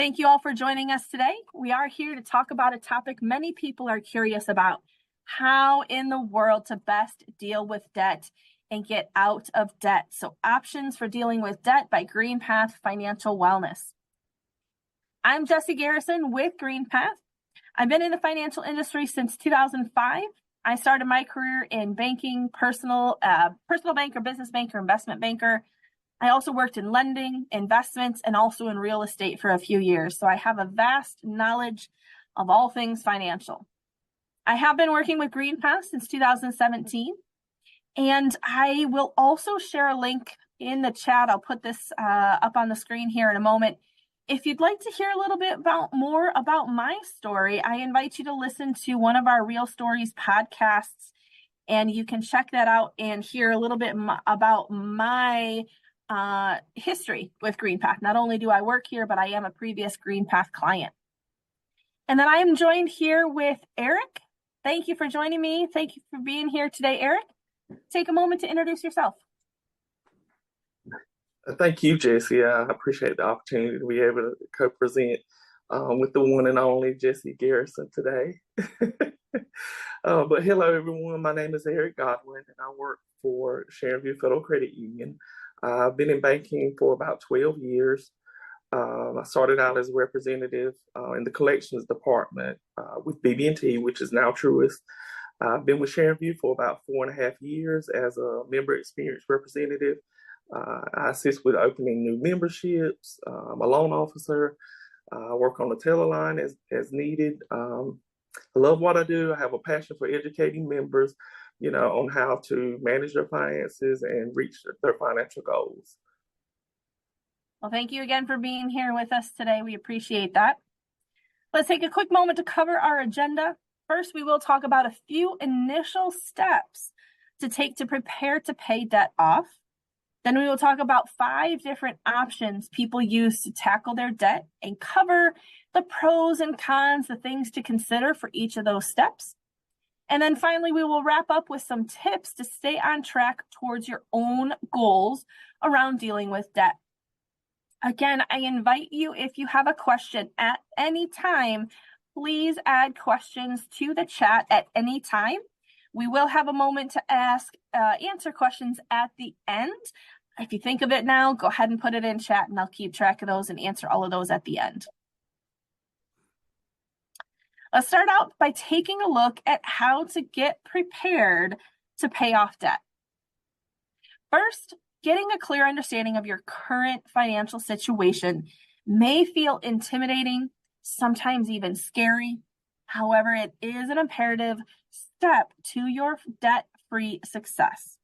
Thank you all for joining us today. We are here to talk about a topic many people are curious about: how in the world to best deal with debt and get out of debt. So, options for dealing with debt by GreenPath Financial Wellness. I'm Jessie Garrison with GreenPath. I've been in the financial industry since 2005. I started my career in banking, personal banker, business banker, investment banker. I also worked in lending, investments, and also in real estate for a few years. So I have a vast knowledge of all things financial. I have been working with GreenPath since 2017, and I will also share a link in the chat. I'll put this up on the screen here in a moment. If you'd like to hear a little bit more about my story, I invite you to listen to one of our Real Stories podcasts, and you can check that out and hear a little bit about my history with GreenPath. Not only do I work here, but I am a previous GreenPath client. And then I am joined here with Eric. Thank you for joining me. Thank you for being here today, Eric. Take a moment to introduce yourself. Thank you, Jessie. I appreciate the opportunity to be able to co-present with the one and only Jessie Garrison today. But hello, everyone. My name is Eric Godwin, and I work for Sharonview Federal Credit Union. I've been in banking for about 12 years. I started out as a representative in the collections department with BB&T, which is now Truist. I've been with Sharonview for about 4.5 years as a member experience representative. I assist with opening new memberships. I'm a loan officer. I work on the teller line as needed. I love what I do. I have a passion for educating members, on how to manage their finances and reach their financial goals. Well, thank you again for being here with us today. We appreciate that. Let's take a quick moment to cover our agenda. First, we will talk about a few initial steps to take to prepare to pay debt off. Then we will talk about 5 different options people use to tackle their debt and cover the pros and cons, the things to consider for each of those steps. And then finally, we will wrap up with some tips to stay on track towards your own goals around dealing with debt. Again, I invite you, if you have a question at any time, please add questions to the chat at any time. We will have a moment to answer questions at the end. If you think of it now, go ahead and put it in chat, and I'll keep track of those and answer all of those at the end. Let's start out by taking a look at how to get prepared to pay off debt. First, getting a clear understanding of your current financial situation may feel intimidating, sometimes even scary. However, it is an imperative step to your debt-free success.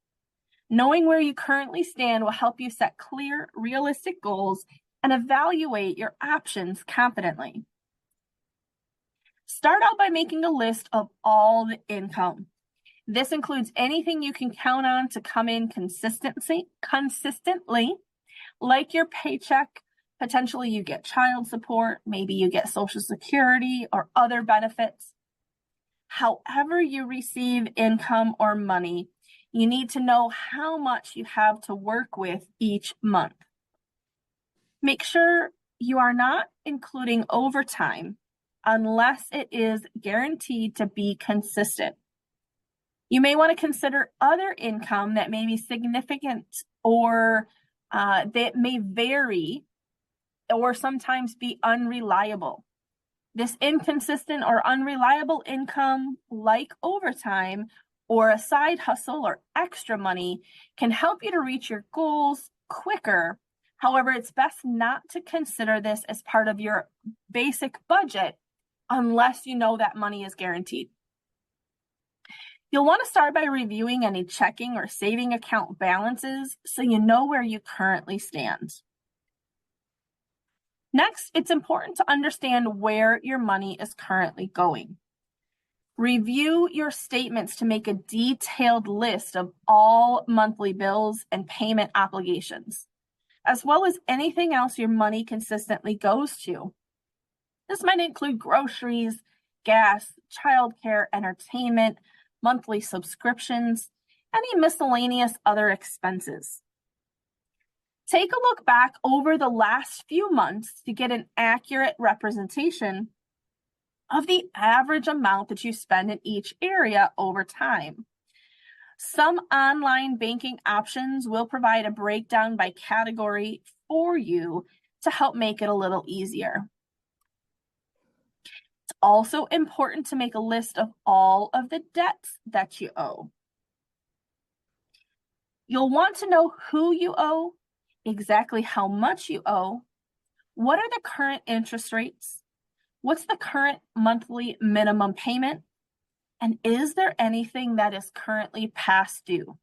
Knowing where you currently stand will help you set clear, realistic goals and evaluate your options confidently. Start out by making a list of all the income. This includes anything you can count on to come in consistently, like your paycheck. Potentially you get child support, maybe you get Social Security or other benefits. However you receive income or money, you need to know how much you have to work with each month. Make sure you are not including overtime unless it is guaranteed to be consistent. You may want to consider other income that may be significant or that may vary or sometimes be unreliable. This inconsistent or unreliable income, like overtime or a side hustle or extra money, can help you to reach your goals quicker. However, it's best not to consider this as part of your basic budget unless you know that money is guaranteed. You'll want to start by reviewing any checking or saving account balances so you know where you currently stand. Next, it's important to understand where your money is currently going. Review your statements to make a detailed list of all monthly bills and payment obligations, as well as anything else your money consistently goes to. This might include groceries, gas, childcare, entertainment, monthly subscriptions, any miscellaneous other expenses. Take a look back over the last few months to get an accurate representation of the average amount that you spend in each area over time. Some online banking options will provide a breakdown by category for you to help make it a little easier. It's also important to make a list of all of the debts that you owe. You'll want to know who you owe, exactly how much you owe, what are the current interest rates, what's the current monthly minimum payment, and is there anything that is currently past due?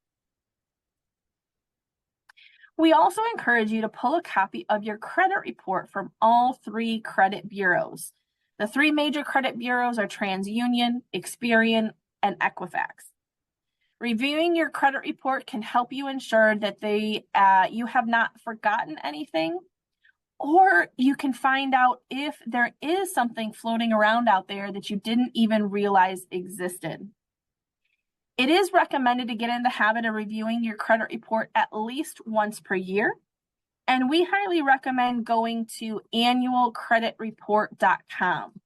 We also encourage you to pull a copy of your credit report from all three credit bureaus. The three major credit bureaus are TransUnion, Experian, and Equifax. Reviewing your credit report can help you ensure that you have not forgotten anything, or you can find out if there is something floating around out there that you didn't even realize existed. It is recommended to get in the habit of reviewing your credit report at least once per year, and we highly recommend going to annualcreditreport.com.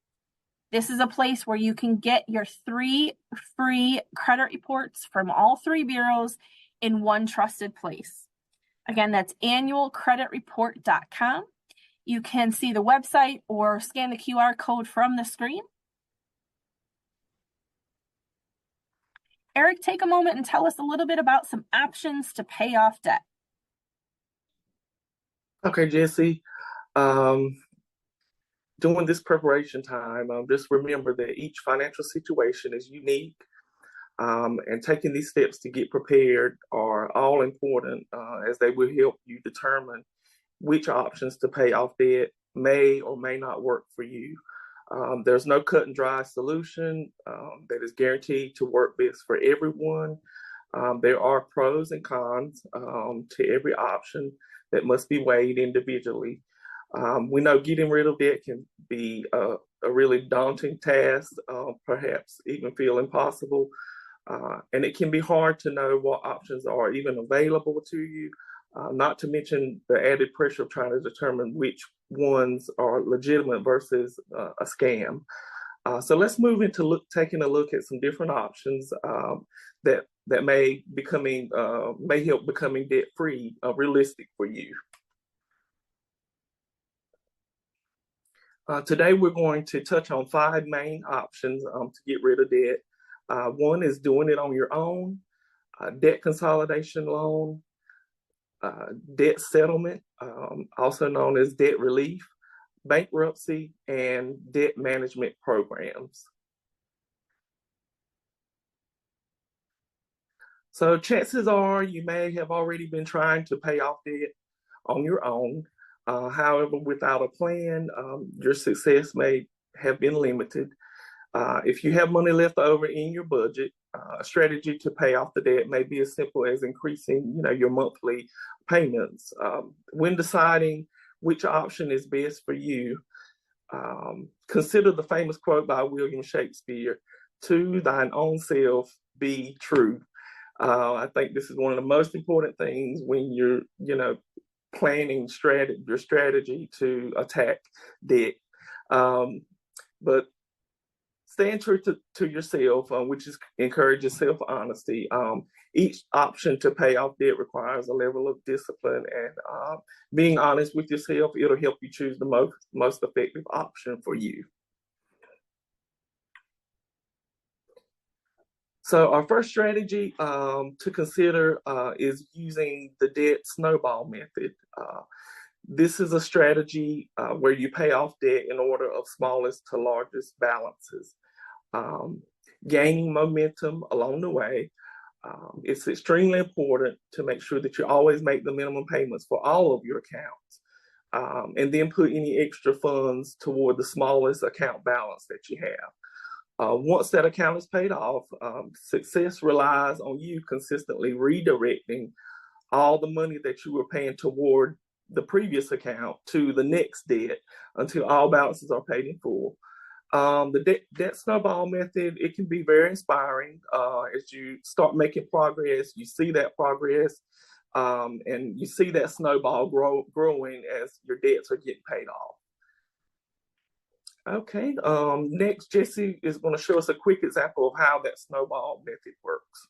This is a place where you can get your 3 free credit reports from all three bureaus in one trusted place. Again, that's annualcreditreport.com. You can see the website or scan the QR code from the screen. Eric, take a moment and tell us a little bit about some options to pay off debt. Okay, Jesse. During this preparation time, just remember that each financial situation is unique, and taking these steps to get prepared are all important as they will help you determine which options to pay off debt may or may not work for you. There's no cut and dry solution that is guaranteed to work best for everyone. There are pros and cons to every option that must be weighed individually. We know getting rid of debt can be a really daunting task, perhaps even feel impossible. And it can be hard to know what options are even available to you, not to mention the added pressure of trying to determine which ones are legitimate versus a scam. So let's move into taking a look at some different options that may help becoming debt free realistic for you. Today we're going to touch on 5 main options to get rid of debt. One is doing it on your own, debt consolidation loan, debt settlement, also known as debt relief, bankruptcy, and debt management programs. So chances are you may have already been trying to pay off debt on your own. However, without a plan, your success may have been limited. If you have money left over in your budget, a strategy to pay off the debt may be as simple as increasing, your monthly payments. When deciding which option is best for you, consider the famous quote by William Shakespeare: "To thine own self be true." I think this is one of the most important things when you're, planning your strategy to attack debt. But staying true to yourself, which encourages self-honesty. Each option to pay off debt requires a level of discipline, and being honest with yourself, it'll help you choose the most effective option for you. So our first strategy to consider is using the debt snowball method. This is a strategy where you pay off debt in order of smallest to largest balances, gaining momentum along the way. It's extremely important to make sure that you always make the minimum payments for all of your accounts, and then put any extra funds toward the smallest account balance that you have. Once that account is paid off, success relies on you consistently redirecting all the money that you were paying toward the previous account to the next debt until all balances are paid in full. The debt snowball method, it can be very inspiring as you start making progress. You see that progress, And you see that snowball growing as your debts are getting paid off. Okay, next Jesse is going to show us a quick example of how that snowball method works.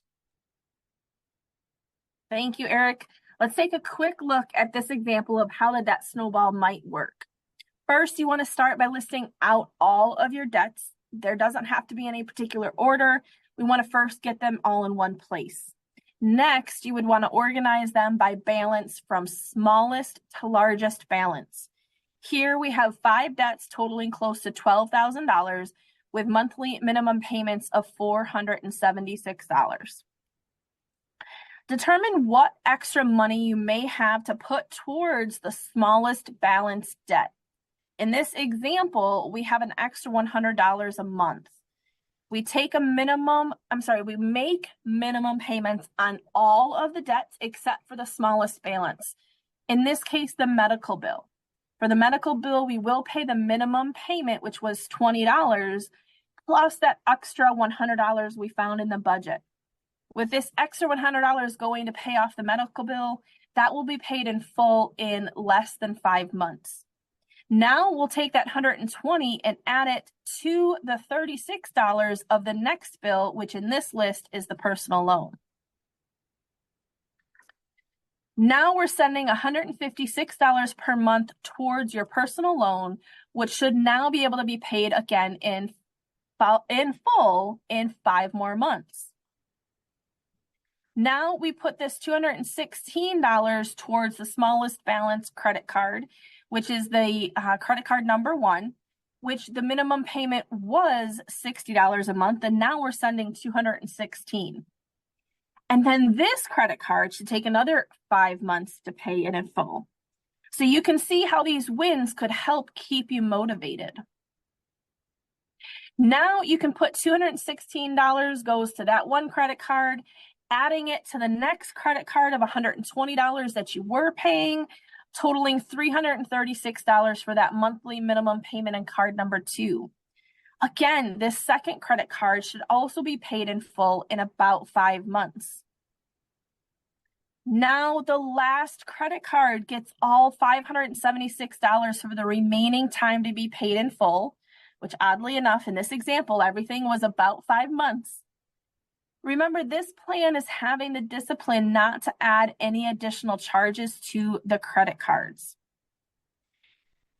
Thank you, Eric. Let's take a quick look at this example of how the debt snowball might work. First, you want to start by listing out all of your debts. There doesn't have to be any particular order. We want to first get them all in one place. Next, you would want to organize them by balance from smallest to largest balance. Here we have 5 debts totaling close to $12,000 with monthly minimum payments of $476. Determine what extra money you may have to put towards the smallest balance debt. In this example, we have an extra $100 a month. We make minimum payments on all of the debts except for the smallest balance. In this case, the medical bill. For the medical bill, we will pay the minimum payment, which was $20, plus that extra $100 we found in the budget. With this extra $100 going to pay off the medical bill, that will be paid in full in less than 5 months. Now we'll take that $120 and add it to the $36 of the next bill, which in this list is the personal loan. Now we're sending $156 per month towards your personal loan, which should now be able to be paid again in full in 5 more months. Now we put this $216 towards the smallest balance credit card, which is the credit card number 1, which the minimum payment was $60 a month, and now we're sending $216. And then this credit card should take another 5 months to pay it in full. So you can see how these wins could help keep you motivated. Now you can put $216 goes to that one credit card, adding it to the next credit card of $120 that you were paying, totaling $336 for that monthly minimum payment in card number 2. Again, this second credit card should also be paid in full in about 5 months. Now the last credit card gets all $576 for the remaining time to be paid in full, which oddly enough, in this example, everything was about 5 months. Remember, this plan is having the discipline not to add any additional charges to the credit cards.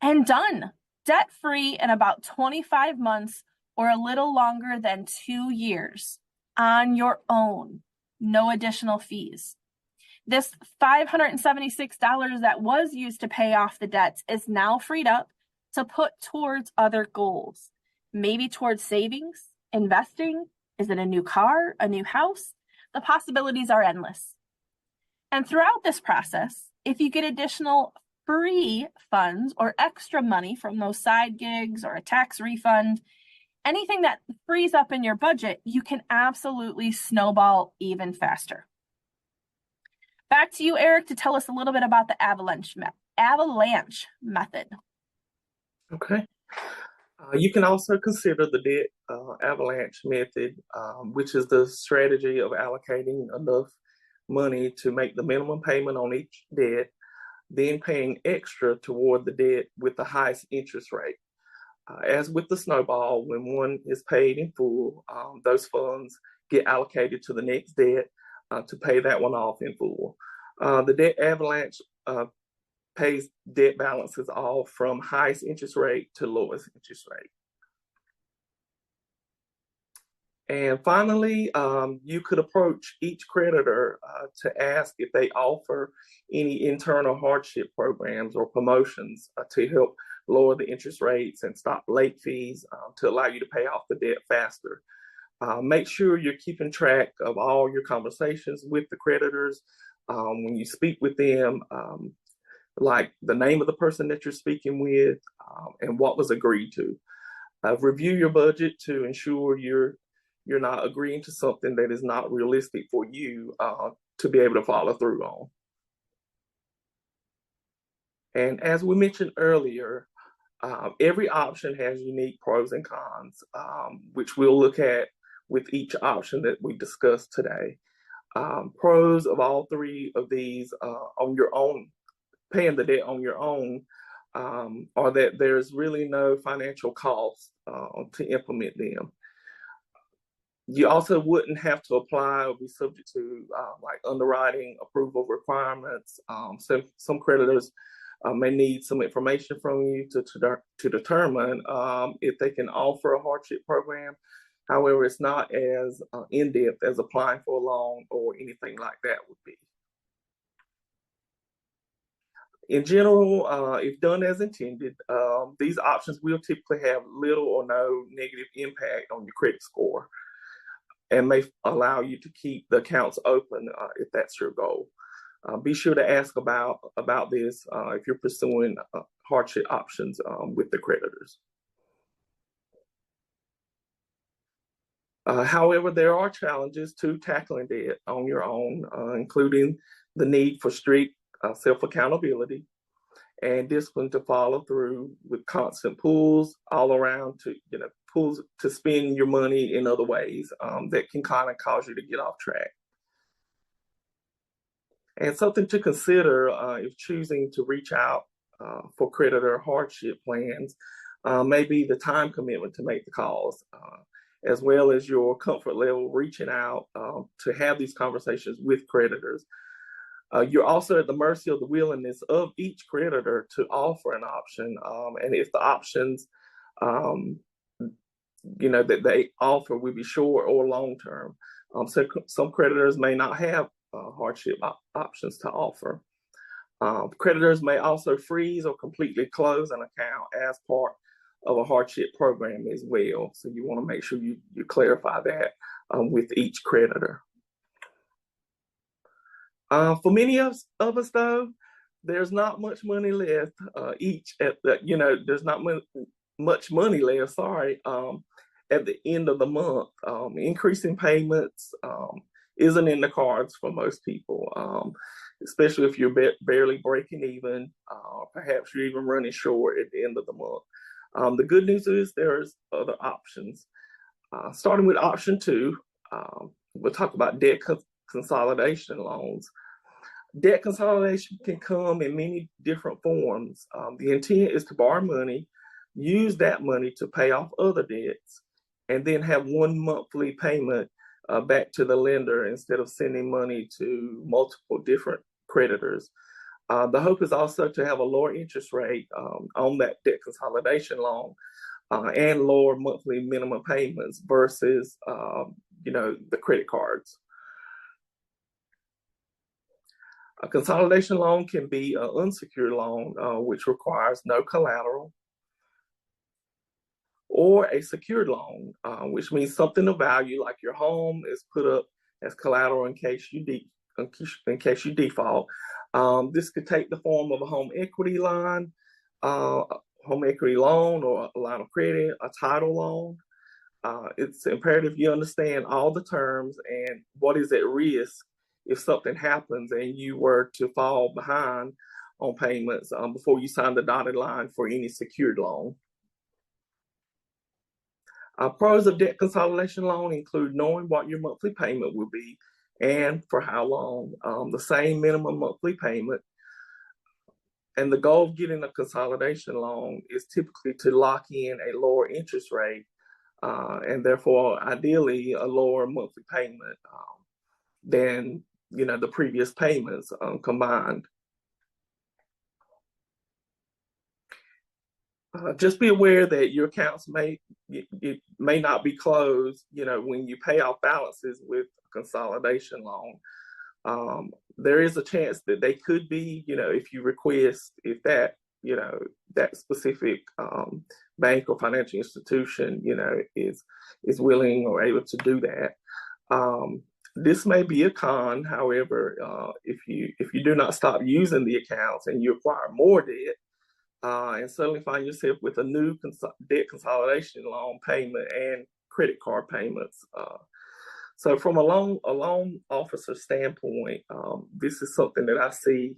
And done. Debt-free in about 25 months or a little longer than 2 years on your own. No additional fees. This $576 that was used to pay off the debts is now freed up to put towards other goals. Maybe towards savings, investing. Is it a new car, a new house? The possibilities are endless. And throughout this process, if you get additional free funds or extra money from those side gigs or a tax refund, anything that frees up in your budget, you can absolutely snowball even faster. Back to you, Eric, to tell us a little bit about the avalanche method. Okay. You can also consider the debt avalanche method, which is the strategy of allocating enough money to make the minimum payment on each debt, then paying extra toward the debt with the highest interest rate. As with the snowball, when one is paid in full, those funds get allocated to the next debt to pay that one off in full. The debt avalanche pays debt balances off from highest interest rate to lowest interest rate. And finally, you could approach each creditor to ask if they offer any internal hardship programs or promotions to help lower the interest rates and stop late fees to allow you to pay off the debt faster. Make sure you're keeping track of all your conversations with the creditors when you speak with them, like the name of the person that you're speaking with and what was agreed to. Review your budget to ensure you're not agreeing to something that is not realistic for you to be able to follow through on. And as we mentioned earlier, every option has unique pros and cons, which we'll look at with each option that we discussed today. Pros of all three of these on your own, paying the debt on your own, are that there's really no financial cost to implement them. You also wouldn't have to apply or be subject to like underwriting approval requirements. Some creditors may need some information from you to determine if they can offer a hardship program. However, it's not as in-depth as applying for a loan or anything like that would be. In general, if done as intended, these options will typically have little or no negative impact on your credit score and may allow you to keep the accounts open if that's your goal. Be sure to ask about this if you're pursuing hardship options with the creditors. However, there are challenges to tackling debt on your own, including the need for strict self-accountability and discipline to follow through with constant pulls all around to, pulls to spend your money in other ways that can kind of cause you to get off track. And something to consider if choosing to reach out for creditor hardship plans may be the time commitment to make the calls, as well as your comfort level reaching out to have these conversations with creditors. You're also at the mercy of the willingness of each creditor to offer an option, and if the options, that they offer will be short or long term. So some creditors may not have hardship options to offer. Creditors may also freeze or completely close an account as part of a hardship program as well. So you want to make sure you clarify that with each creditor. For many of us, though, there's not much money left. There's not much money left. At the end of the month. Increasing payments isn't in the cards for most people, especially if you're barely breaking even. Perhaps you're even running short at the end of the month. The good news is there's other options. Starting with option 2, we'll talk about debt consolidation loans. Debt consolidation can come in many different forms. The intent is to borrow money, use that money to pay off other debts, and then have one monthly payment back to the lender instead of sending money to multiple different creditors. The hope is also to have a lower interest rate on that debt consolidation loan and lower monthly minimum payments versus, the credit cards. A consolidation loan can be an unsecured loan, which requires no collateral, or a secured loan, which means something of value, like your home, is put up as collateral in case you default. This could take the form of a home equity line, home equity loan, or a line of credit, a title loan. It's imperative you understand all the terms and what is at risk if something happens and you were to fall behind on payments before you sign the dotted line for any secured loan. Pros of debt consolidation loan include knowing what your monthly payment will be and for how long, the same minimum monthly payment. And the goal of getting a consolidation loan is typically to lock in a lower interest rate and therefore ideally a lower monthly payment than the previous payments combined. Just be aware that your accounts may not be closed, when you pay off balances with a consolidation loan. There is a chance that they could be, if you request, if that, that specific bank or financial institution, is willing or able to do that. This may be a con. However, if you do not stop using the accounts and you acquire more debt, and suddenly find yourself with a new debt consolidation loan payment and credit card payments. So from a loan officer standpoint, this is something that I see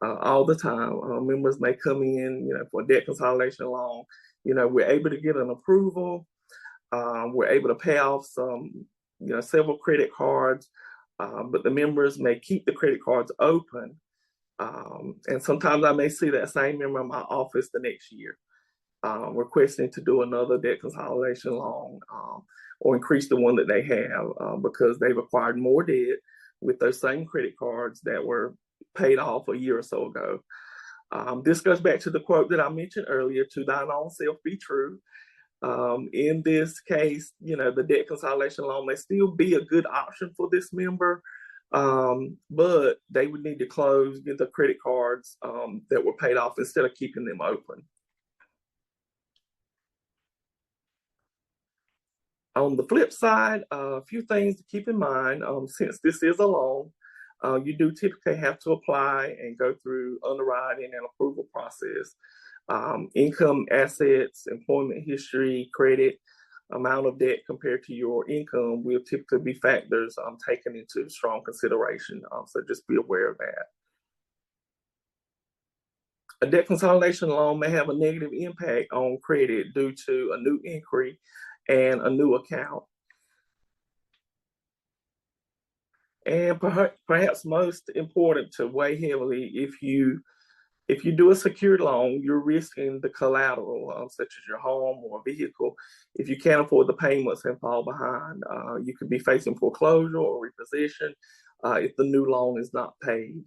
all the time. Members may come in, for a debt consolidation loan. We're able to get an approval. We're able to pay off some, several credit cards. but the members may keep the credit cards open. And sometimes I may see that same member in my office the next year, requesting to do another debt consolidation loan, or increase the one that they have, because they've acquired more debt with those same credit cards that were paid off a year or so ago. This goes back to the quote that I mentioned earlier: "To thine own self be true." In this case, the debt consolidation loan may still be a good option for this member, but they would need to get the credit cards that were paid off instead of keeping them open. On the flip side, a few things to keep in mind. Since this is a loan, you do typically have to apply and go through underwriting and approval process. Income, assets, employment history, credit, amount of debt compared to your income will typically be factors taken into strong consideration. So just be aware of that. A debt consolidation loan may have a negative impact on credit due to a new inquiry and a new account. And perhaps most important to weigh heavily, if you do a secured loan, you're risking the collateral, such as your home or vehicle. If you can't afford the payments and fall behind, you could be facing foreclosure or repossession if the new loan is not paid.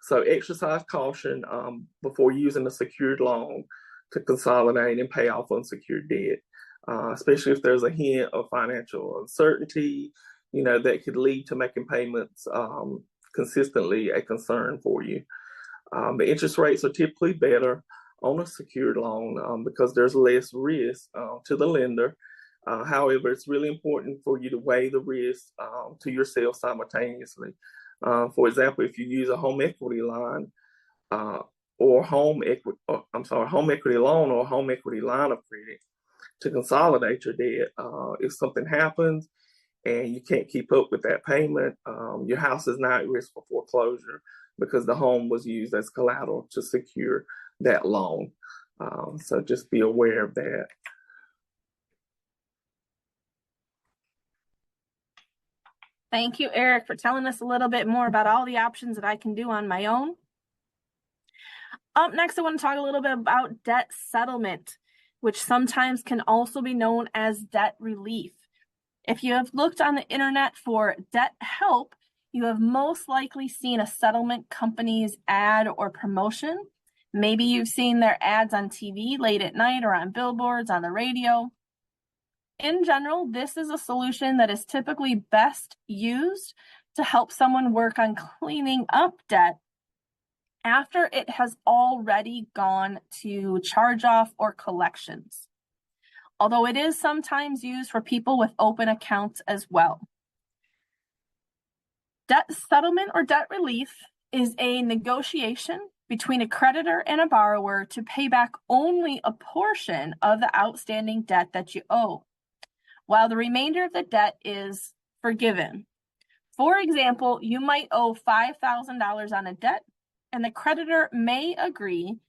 So exercise caution before using a secured loan to consolidate and pay off unsecured debt, especially if there's a hint of financial uncertainty, that could lead to making payments consistently a concern for you. The interest rates are typically better on a secured loan because there's less risk to the lender. However, it's really important for you to weigh the risk to yourself simultaneously. For example, if you use a home equity line or home equity loan or home equity line of credit to consolidate your debt, if something happens and you can't keep up with that payment, your house is not at risk for foreclosure because the home was used as collateral to secure that loan. So just be aware of that. Thank you, Eric, for telling us a little bit more about all the options that I can do on my own. Up next, I want to talk a little bit about debt settlement, which sometimes can also be known as debt relief. If you have looked on the internet for debt help, you have most likely seen a settlement company's ad or promotion. Maybe you've seen their ads on TV late at night or on billboards on the radio. In general, this is a solution that is typically best used to help someone work on cleaning up debt after it has already gone to charge off or collections, although it is sometimes used for people with open accounts as well. Debt settlement or debt relief is a negotiation between a creditor and a borrower to pay back only a portion of the outstanding debt that you owe, while the remainder of the debt is forgiven. For example, you might owe $5,000 on a debt, and the creditor may agree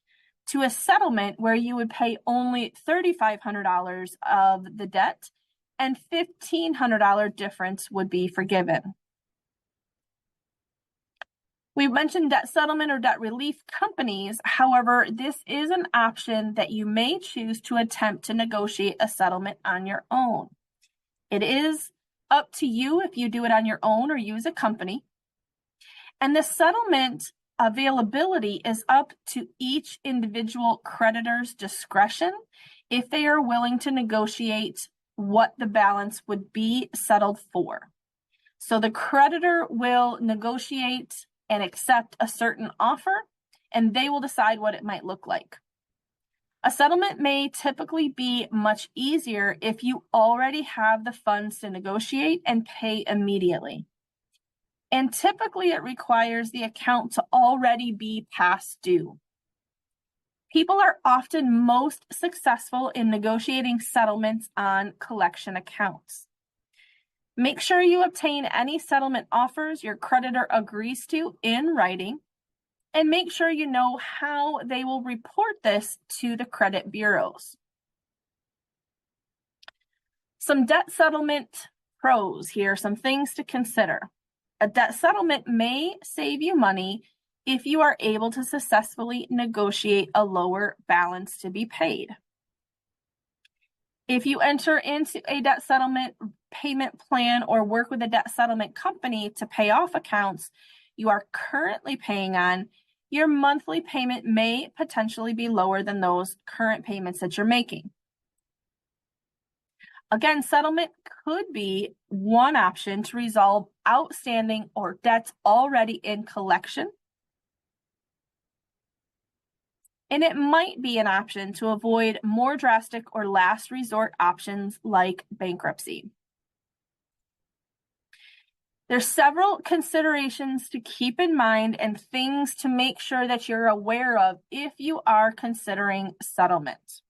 to a settlement where you would pay only $3,500 of the debt and $1,500 difference would be forgiven. We've mentioned debt settlement or debt relief companies. However, this is an option that you may choose to attempt to negotiate a settlement on your own. It is up to you if you do it on your own or use a company. And the settlement availability is up to each individual creditor's discretion if they are willing to negotiate what the balance would be settled for. So the creditor will negotiate and accept a certain offer, and they will decide what it might look like. A settlement may typically be much easier if you already have the funds to negotiate and pay immediately. And typically it requires the account to already be past due. People are often most successful in negotiating settlements on collection accounts. Make sure you obtain any settlement offers your creditor agrees to in writing, and make sure you know how they will report this to the credit bureaus. Some debt settlement Pros, here are some things to consider. A debt settlement may save you money if you are able to successfully negotiate a lower balance to be paid. If you enter into a debt settlement payment plan or work with a debt settlement company to pay off accounts you are currently paying on, your monthly payment may potentially be lower than those current payments that you're making. Again, settlement could be one option to resolve outstanding or debts already in collection. And it might be an option to avoid more drastic or last resort options like bankruptcy. There's several considerations to keep in mind and things to make sure that you're aware of if you are considering settlement.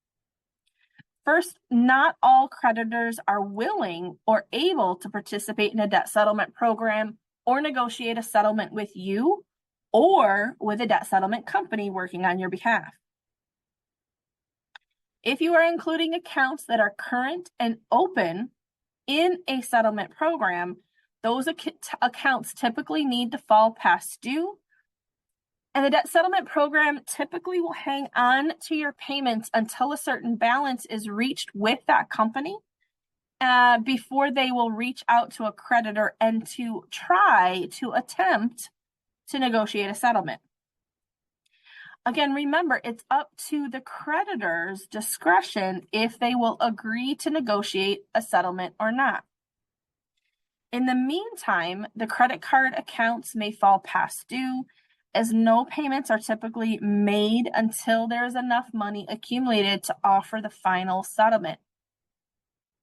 First, not all creditors are willing or able to participate in a debt settlement program or negotiate a settlement with you or with a debt settlement company working on your behalf. If you are including accounts that are current and open in a settlement program, those accounts typically need to fall past due, and the debt settlement program typically will hang on to your payments until a certain balance is reached with that company before they will reach out to a creditor and to try to attempt to negotiate a settlement. Again, remember, it's up to the creditor's discretion if they will agree to negotiate a settlement or not. In the meantime, the credit card accounts may fall past due, as no payments are typically made until there is enough money accumulated to offer the final settlement.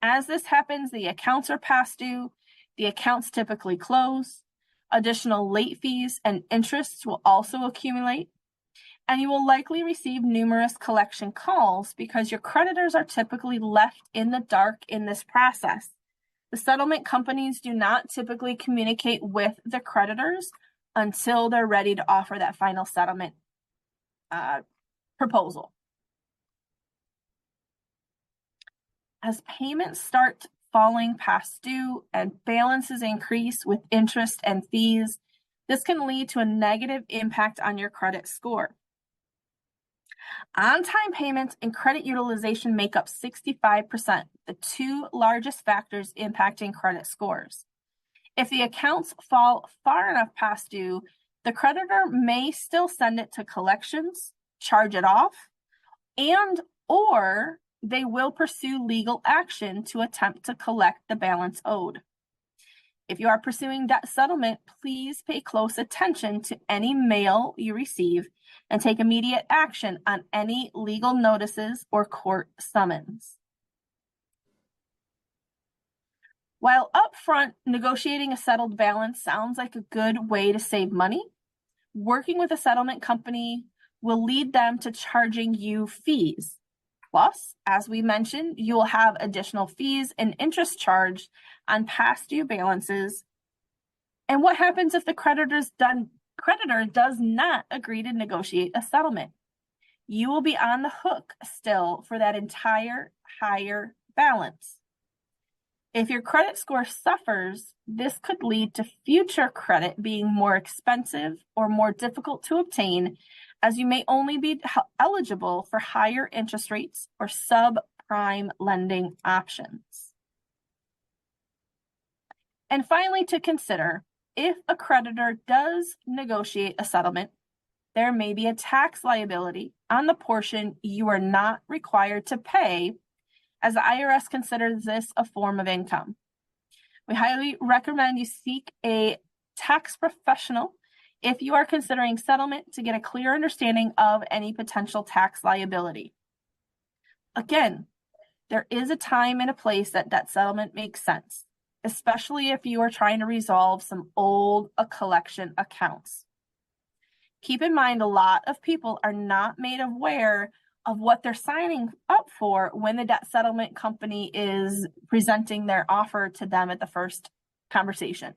As this happens, the accounts are past due, the accounts typically close, additional late fees and interests will also accumulate, and you will likely receive numerous collection calls because your creditors are typically left in the dark in this process. The settlement companies do not typically communicate with the creditors until they're ready to offer that final settlement proposal. As payments start falling past due and balances increase with interest and fees, this can lead to a negative impact on your credit score. On-time payments and credit utilization make up 65%, the two largest factors impacting credit scores. If the accounts fall far enough past due, the creditor may still send it to collections, charge it off, or they will pursue legal action to attempt to collect the balance owed. If you are pursuing debt settlement, please pay close attention to any mail you receive and take immediate action on any legal notices or court summons. While upfront, negotiating a settled balance sounds like a good way to save money, working with a settlement company will lead them to charging you fees. Plus, as we mentioned, you will have additional fees and interest charged on past due balances. And what happens if the creditor does not agree to negotiate a settlement? You will be on the hook still for that entire higher balance. If your credit score suffers, this could lead to future credit being more expensive or more difficult to obtain, as you may only be eligible for higher interest rates or subprime lending options. And finally, to consider, if a creditor does negotiate a settlement, there may be a tax liability on the portion you are not required to pay, as the IRS considers this a form of income. We highly recommend you seek a tax professional if you are considering settlement to get a clear understanding of any potential tax liability. Again, there is a time and a place that debt settlement makes sense, especially if you are trying to resolve some old collection accounts. Keep in mind, a lot of people are not made aware of what they're signing up for when the debt settlement company is presenting their offer to them at the first conversation.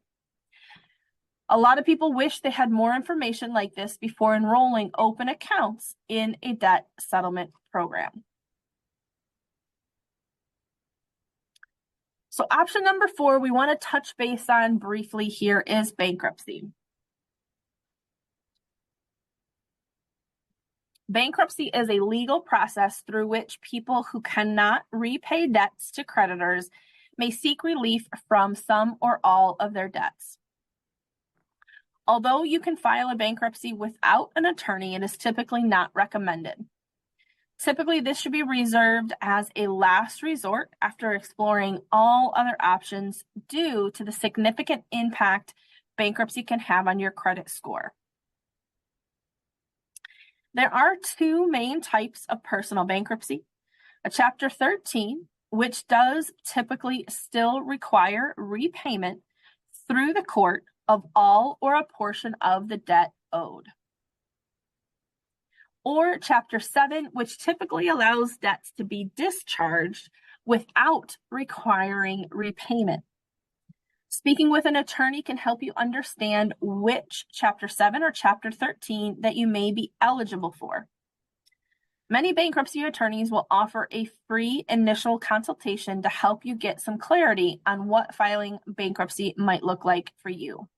A lot of people wish they had more information like this before enrolling open accounts in a debt settlement program. So option number 4 we want to touch base on briefly here is bankruptcy. Bankruptcy is a legal process through which people who cannot repay debts to creditors may seek relief from some or all of their debts. Although you can file a bankruptcy without an attorney, it is typically not recommended. Typically, this should be reserved as a last resort after exploring all other options due to the significant impact bankruptcy can have on your credit score. There are 2 main types of personal bankruptcy: a Chapter 13, which does typically still require repayment through the court of all or a portion of the debt owed, or Chapter 7, which typically allows debts to be discharged without requiring repayment. Speaking with an attorney can help you understand which Chapter 7 or Chapter 13 that you may be eligible for. Many bankruptcy attorneys will offer a free initial consultation to help you get some clarity on what filing bankruptcy might look like for you.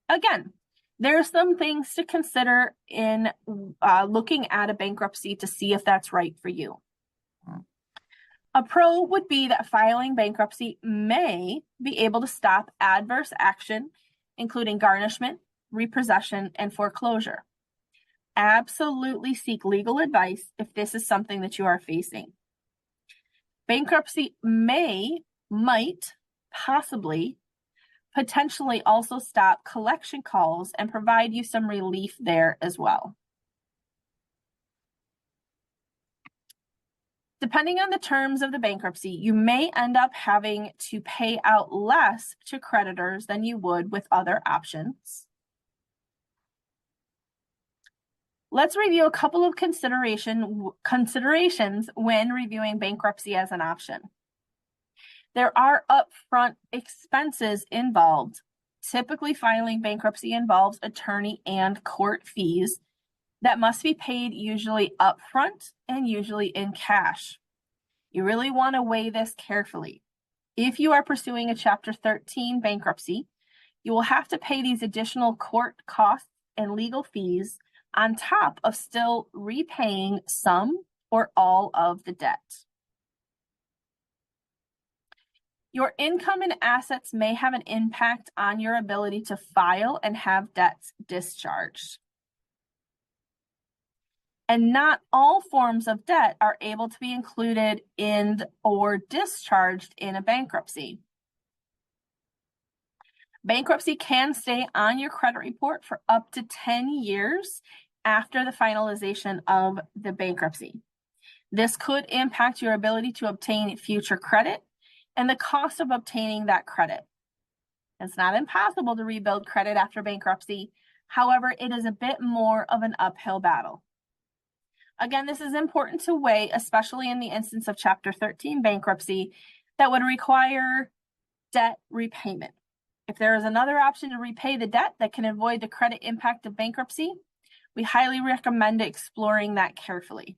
Again, there are some things to consider in looking at a bankruptcy to see if that's right for you. A pro would be that filing bankruptcy may be able to stop adverse action, including garnishment, repossession, and foreclosure. Absolutely seek legal advice if this is something that you are facing. Bankruptcy might, possibly, potentially also stop collection calls and provide you some relief there as well. Depending on the terms of the bankruptcy, you may end up having to pay out less to creditors than you would with other options. Let's review a couple of considerations when reviewing bankruptcy as an option. There are upfront expenses involved. Typically, filing bankruptcy involves attorney and court fees that must be paid usually upfront and usually in cash. You really want to weigh this carefully. If you are pursuing a Chapter 13 bankruptcy, you will have to pay these additional court costs and legal fees on top of still repaying some or all of the debt. Your income and assets may have an impact on your ability to file and have debts discharged. And not all forms of debt are able to be included in or discharged in a bankruptcy. Bankruptcy can stay on your credit report for up to 10 years after the finalization of the bankruptcy. This could impact your ability to obtain future credit and the cost of obtaining that credit. It's not impossible to rebuild credit after bankruptcy. However, it is a bit more of an uphill battle. Again, this is important to weigh, especially in the instance of Chapter 13 bankruptcy that would require debt repayment. If there is another option to repay the debt that can avoid the credit impact of bankruptcy, we highly recommend exploring that carefully.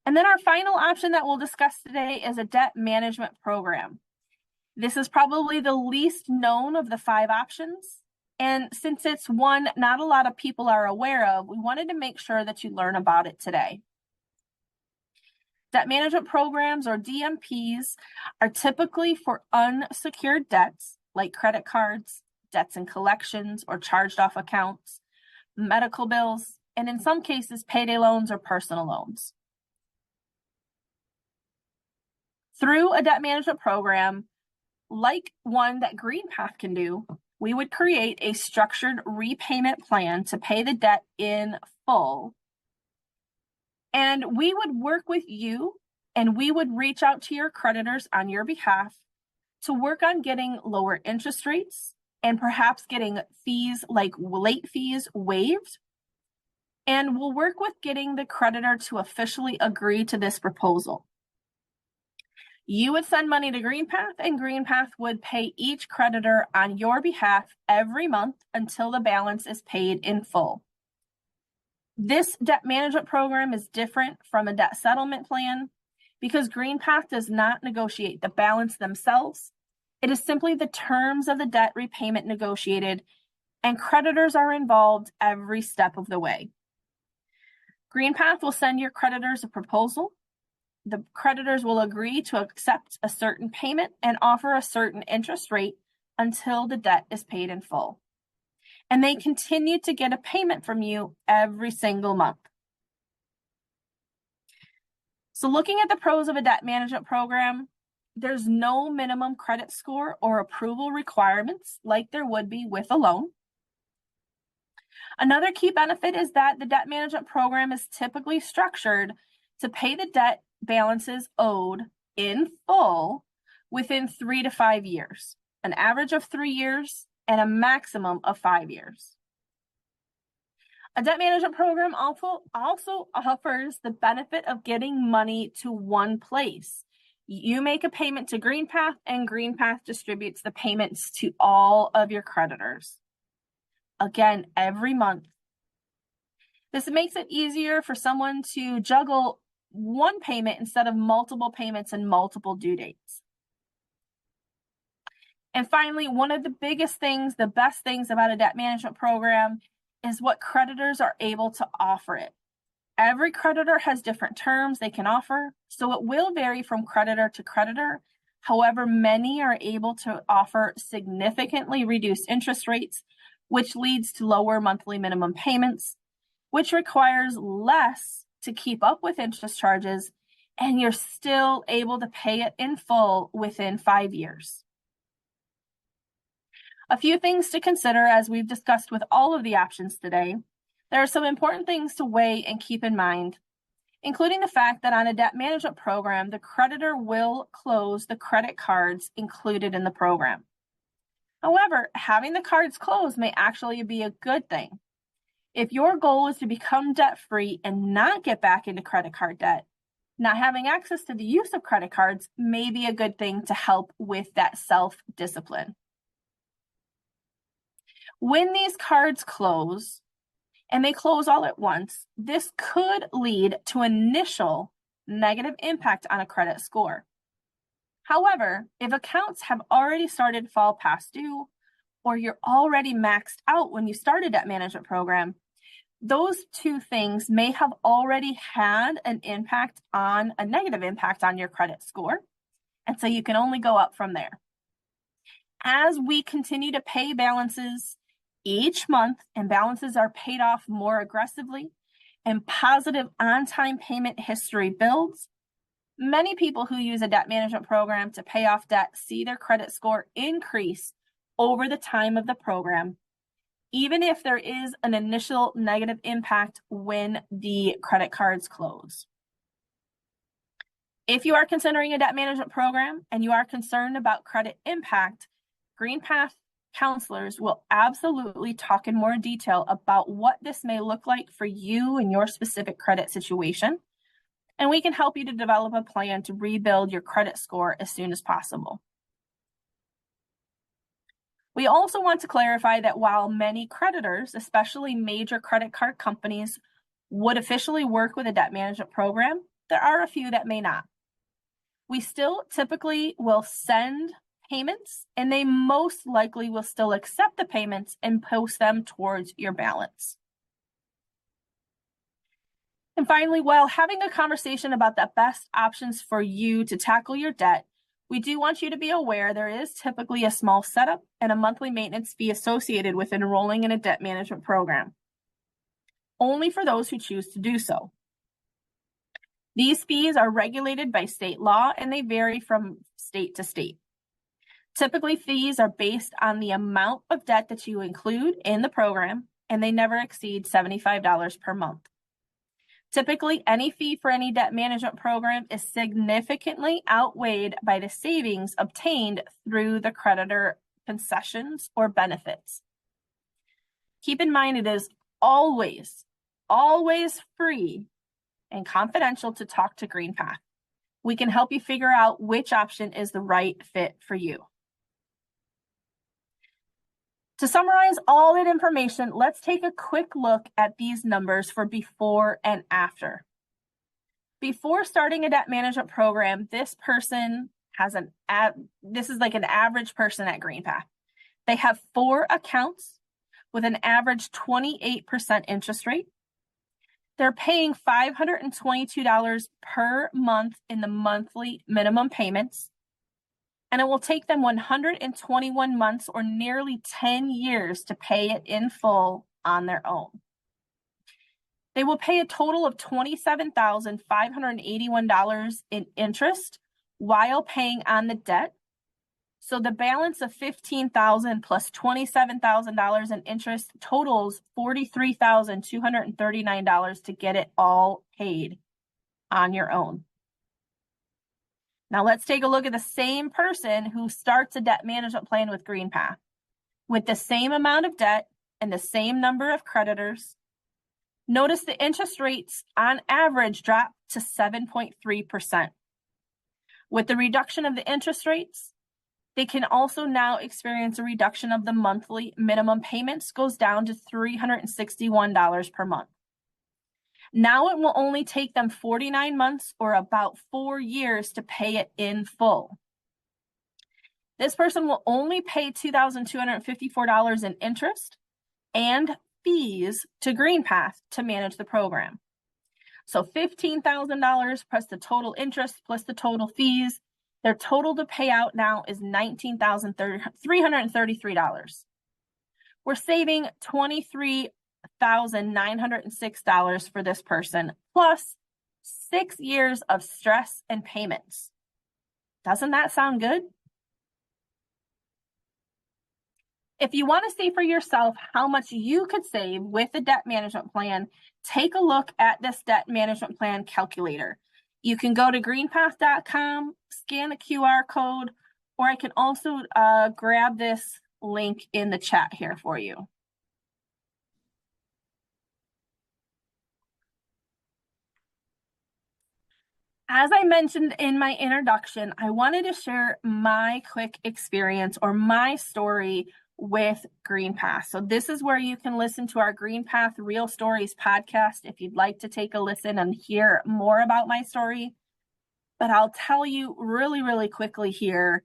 And then our final option that we'll discuss today is a debt management program. This is probably the least known of the 5 options. And since it's one not a lot of people are aware of, we wanted to make sure that you learn about it today. Debt management programs, or DMPs, are typically for unsecured debts like credit cards, debts and collections or charged off accounts, medical bills, and in some cases, payday loans or personal loans. Through a debt management program, like one that GreenPath can do, we would create a structured repayment plan to pay the debt in full. And we would work with you and we would reach out to your creditors on your behalf to work on getting lower interest rates and perhaps getting fees like late fees waived. And we'll work with getting the creditor to officially agree to this proposal. You would send money to GreenPath, and GreenPath would pay each creditor on your behalf every month until the balance is paid in full. This debt management program is different from a debt settlement plan because GreenPath does not negotiate the balance themselves. It is simply the terms of the debt repayment negotiated, and creditors are involved every step of the way. GreenPath will send your creditors a proposal. The creditors will agree to accept a certain payment and offer a certain interest rate until the debt is paid in full. And they continue to get a payment from you every single month. So looking at the pros of a debt management program, there's no minimum credit score or approval requirements like there would be with a loan. Another key benefit is that the debt management program is typically structured to pay the debt balances owed in full within 3 to 5 years, an average of 3 years and a maximum of 5 years. A debt management program also offers the benefit of getting money to one place. You make a payment to GreenPath, and GreenPath distributes the payments to all of your creditors. Again, every month. This makes it easier for someone to juggle one payment instead of multiple payments and multiple due dates. And finally, one of the biggest things, the best things about a debt management program is what creditors are able to offer it. Every creditor has different terms they can offer, so it will vary from creditor to creditor. However, many are able to offer significantly reduced interest rates, which leads to lower monthly minimum payments, which requires less to keep up with interest charges, and you're still able to pay it in full within 5 years. A few things to consider as we've discussed with all of the options today. There are some important things to weigh and keep in mind, including the fact that on a debt management program, the creditor will close the credit cards included in the program. However, having the cards closed may actually be a good thing. If your goal is to become debt-free and not get back into credit card debt, not having access to the use of credit cards may be a good thing to help with that self-discipline. When these cards close, and they close all at once, this could lead to initial negative impact on a credit score. However, if accounts have already started to fall past due, or you're already maxed out when you started that management program, those two things may have already had a negative impact on your credit score. And so you can only go up from there. As we continue to pay balances each month and balances are paid off more aggressively and positive on-time payment history builds, many people who use a debt management program to pay off debt see their credit score increase over the time of the program, even if there is an initial negative impact when the credit cards close. If you are considering a debt management program and you are concerned about credit impact, GreenPath counselors will absolutely talk in more detail about what this may look like for you and your specific credit situation. And we can help you to develop a plan to rebuild your credit score as soon as possible. We also want to clarify that while many creditors, especially major credit card companies, would officially work with a debt management program, there are a few that may not. We still typically will send payments, and they most likely will still accept the payments and post them towards your balance. And finally, while having a conversation about the best options for you to tackle your debt, we do want you to be aware there is typically a small setup and a monthly maintenance fee associated with enrolling in a debt management program, only for those who choose to do so. These fees are regulated by state law and they vary from state to state. Typically, fees are based on the amount of debt that you include in the program, and they never exceed $75 per month. Typically, any fee for any debt management program is significantly outweighed by the savings obtained through the creditor concessions or benefits. Keep in mind, it is always free and confidential to talk to GreenPath. We can help you figure out which option is the right fit for you. To summarize all that information, let's take a quick look at these numbers for before and after. Before starting a debt management program, this person has this is like an average person at GreenPath. They have 4 accounts with an average 28% interest rate. They're paying $522 per month in the monthly minimum payments, and it will take them 121 months or nearly 10 years to pay it in full on their own. They will pay a total of $27,581 in interest while paying on the debt. So the balance of $15,000 plus $27,000 in interest totals $43,239 to get it all paid on your own. Now let's take a look at the same person who starts a debt management plan with GreenPath with the same amount of debt and the same number of creditors. Notice the interest rates on average drop to 7.3%. With the reduction of the interest rates, they can also now experience a reduction of the monthly minimum payments, goes down to $361 per month. Now it will only take them 49 months or about 4 years to pay it in full. This person will only pay $2,254 in interest and fees to GreenPath to manage the program. So $15,000 plus the total interest plus the total fees. Their total to pay out now is $19,333. We're saving $23,906 for this person, plus 6 years of stress and payments. Doesn't that sound good? If you want to see for yourself how much you could save with the debt management plan, take a look at this debt management plan calculator. You can go to greenpath.com, scan the QR code, or I can also grab this link in the chat here for you. As I mentioned in my introduction, I wanted to share my quick experience or my story with GreenPath. So this is where you can listen to our GreenPath Real Stories podcast if you'd like to take a listen and hear more about my story. But I'll tell you really quickly here,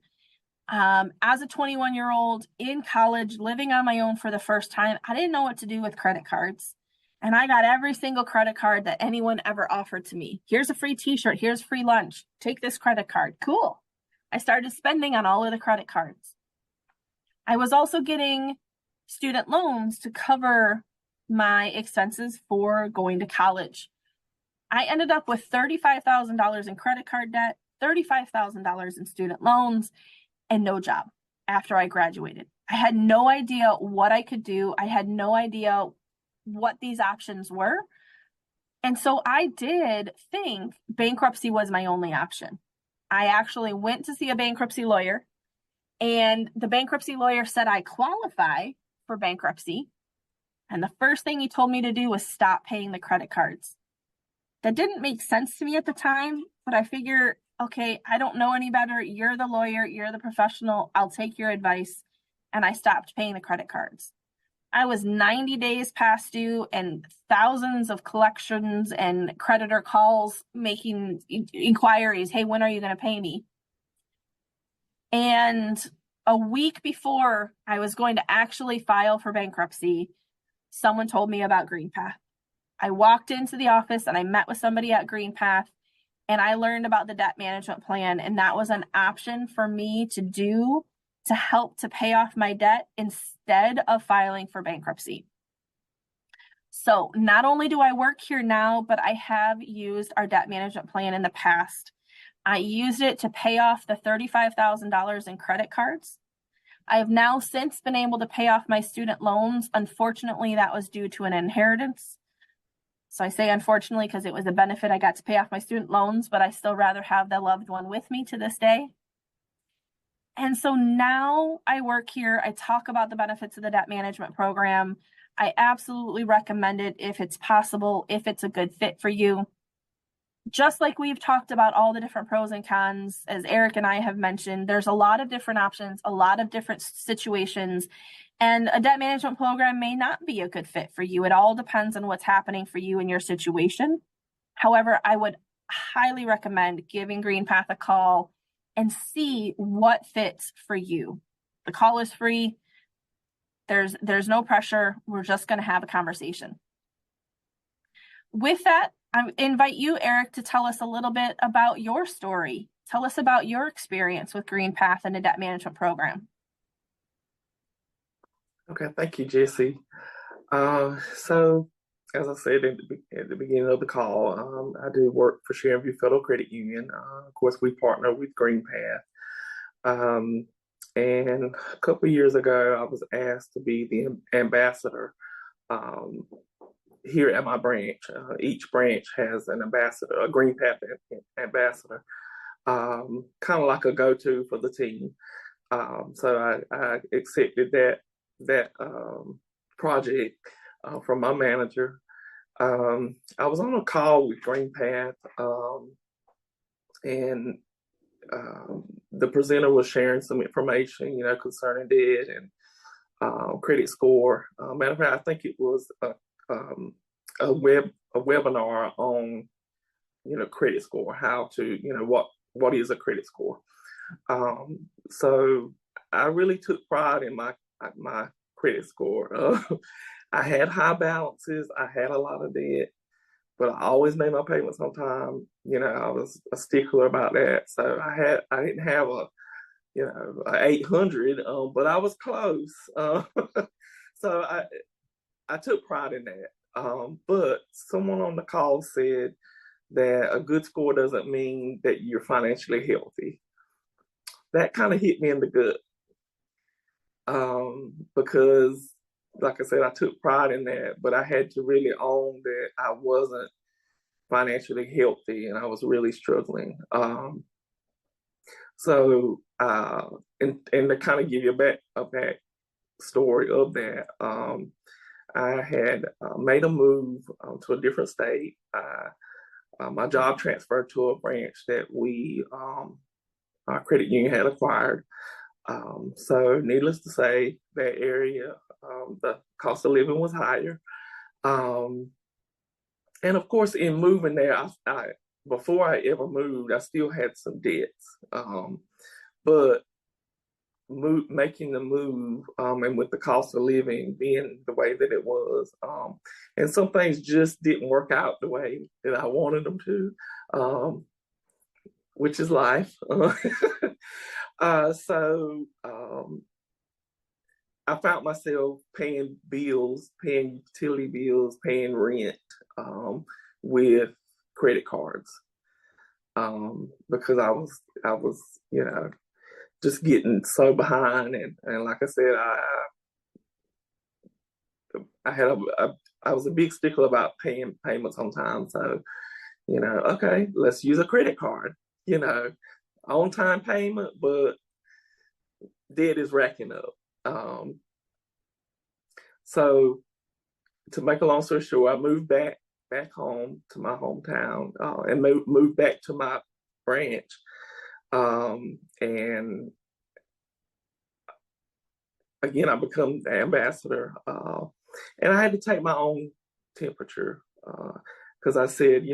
as a 21-year-old in college, living on my own for the first time, I didn't know what to do with credit cards. And I got every single credit card that anyone ever offered to me. Here's a free t-shirt, here's free lunch, take this credit card, cool. I started spending on all of the credit cards. I was also getting student loans to cover my expenses for going to college. I ended up with $35,000 in credit card debt, $35,000 in student loans, and no job after I graduated. I had no idea what I could do. I had no idea what these options were. And so I did think bankruptcy was my only option. I actually went to see a bankruptcy lawyer, and the bankruptcy lawyer said I qualify for bankruptcy. And the first thing he told me to do was stop paying the credit cards. That didn't make sense to me at the time, but I figure, okay, I don't know any better. You're the lawyer, you're the professional. I'll take your advice. And I stopped paying the credit cards. I was 90 days past due and thousands of collections and creditor calls making inquiries. Hey, when are you going to pay me? And a week before I was going to actually file for bankruptcy, someone told me about GreenPath. I walked into the office and I met with somebody at GreenPath, and I learned about the debt management plan. And that was an option for me to do to help to pay off my debt instead of filing for bankruptcy. So not only do I work here now, but I have used our debt management plan in the past. I used it to pay off the $35,000 in credit cards. I have now since been able to pay off my student loans. Unfortunately, that was due to an inheritance. So I say unfortunately because it was a benefit. I got to pay off my student loans, but I still rather have the loved one with me to this day. And so now I work here. I talk about the benefits of the debt management program. I absolutely recommend it if it's possible, if it's a good fit for you. just like we've talked about all the different pros and cons, as Eric and I have mentioned, there's a lot of different options, a lot of different situations, and a debt management program may not be a good fit for you. It all depends on what's happening for you in your situation. However, I would highly recommend giving GreenPath a call and see what fits for you. The call is free. There's no pressure. We're just going to have a conversation. With that, I invite you, Eric, to tell us a little bit about your story. Tell us about your experience with GreenPath and a debt management program. Okay, thank you, Jesse. So, as I said at the beginning of the call, I do work for Sharonview Federal Credit Union. Of course, we partner with GreenPath. And a couple of years ago, I was asked to be the ambassador here at my branch. Each branch has an ambassador, a GreenPath ambassador, kind of like a go-to for the team. So I accepted that project from my manager. I was on a call with GreenPath, and the presenter was sharing some information, concerning debt and credit score. Matter of fact, I think it was a webinar on credit score, how to what is a credit score. So I really took pride in my credit score. I had high balances, I had a lot of debt, but I always made my payments on time. I was a stickler about that. So I didn't have a 800, but I was close. So I took pride in that. But someone on the call said that a good score doesn't mean that you're financially healthy. That kind of hit me in the gut. Because, like I said, I took pride in that, but I had to really own that I wasn't financially healthy and I was really struggling. So, and to kind of give you a back story of that, I had made a move to a different state. My job transferred to a branch that our credit union had acquired. So needless to say, that area, the cost of living was higher. And of course, in moving there, before I ever moved, I still had some debts. But making the move, and with the cost of living being the way that it was, and some things just didn't work out the way that I wanted them to, which is life. So I found myself paying bills, paying utility bills, paying rent with credit cards, because I was just getting so behind, and like I said, I was a big stickler about paying payments on time. So okay, let's use a credit card. On time payment, but debt is racking up. So to make a long story short, I moved back home to my hometown, and moved back to my branch. And again, I become the ambassador, and I had to take my own temperature, because I said,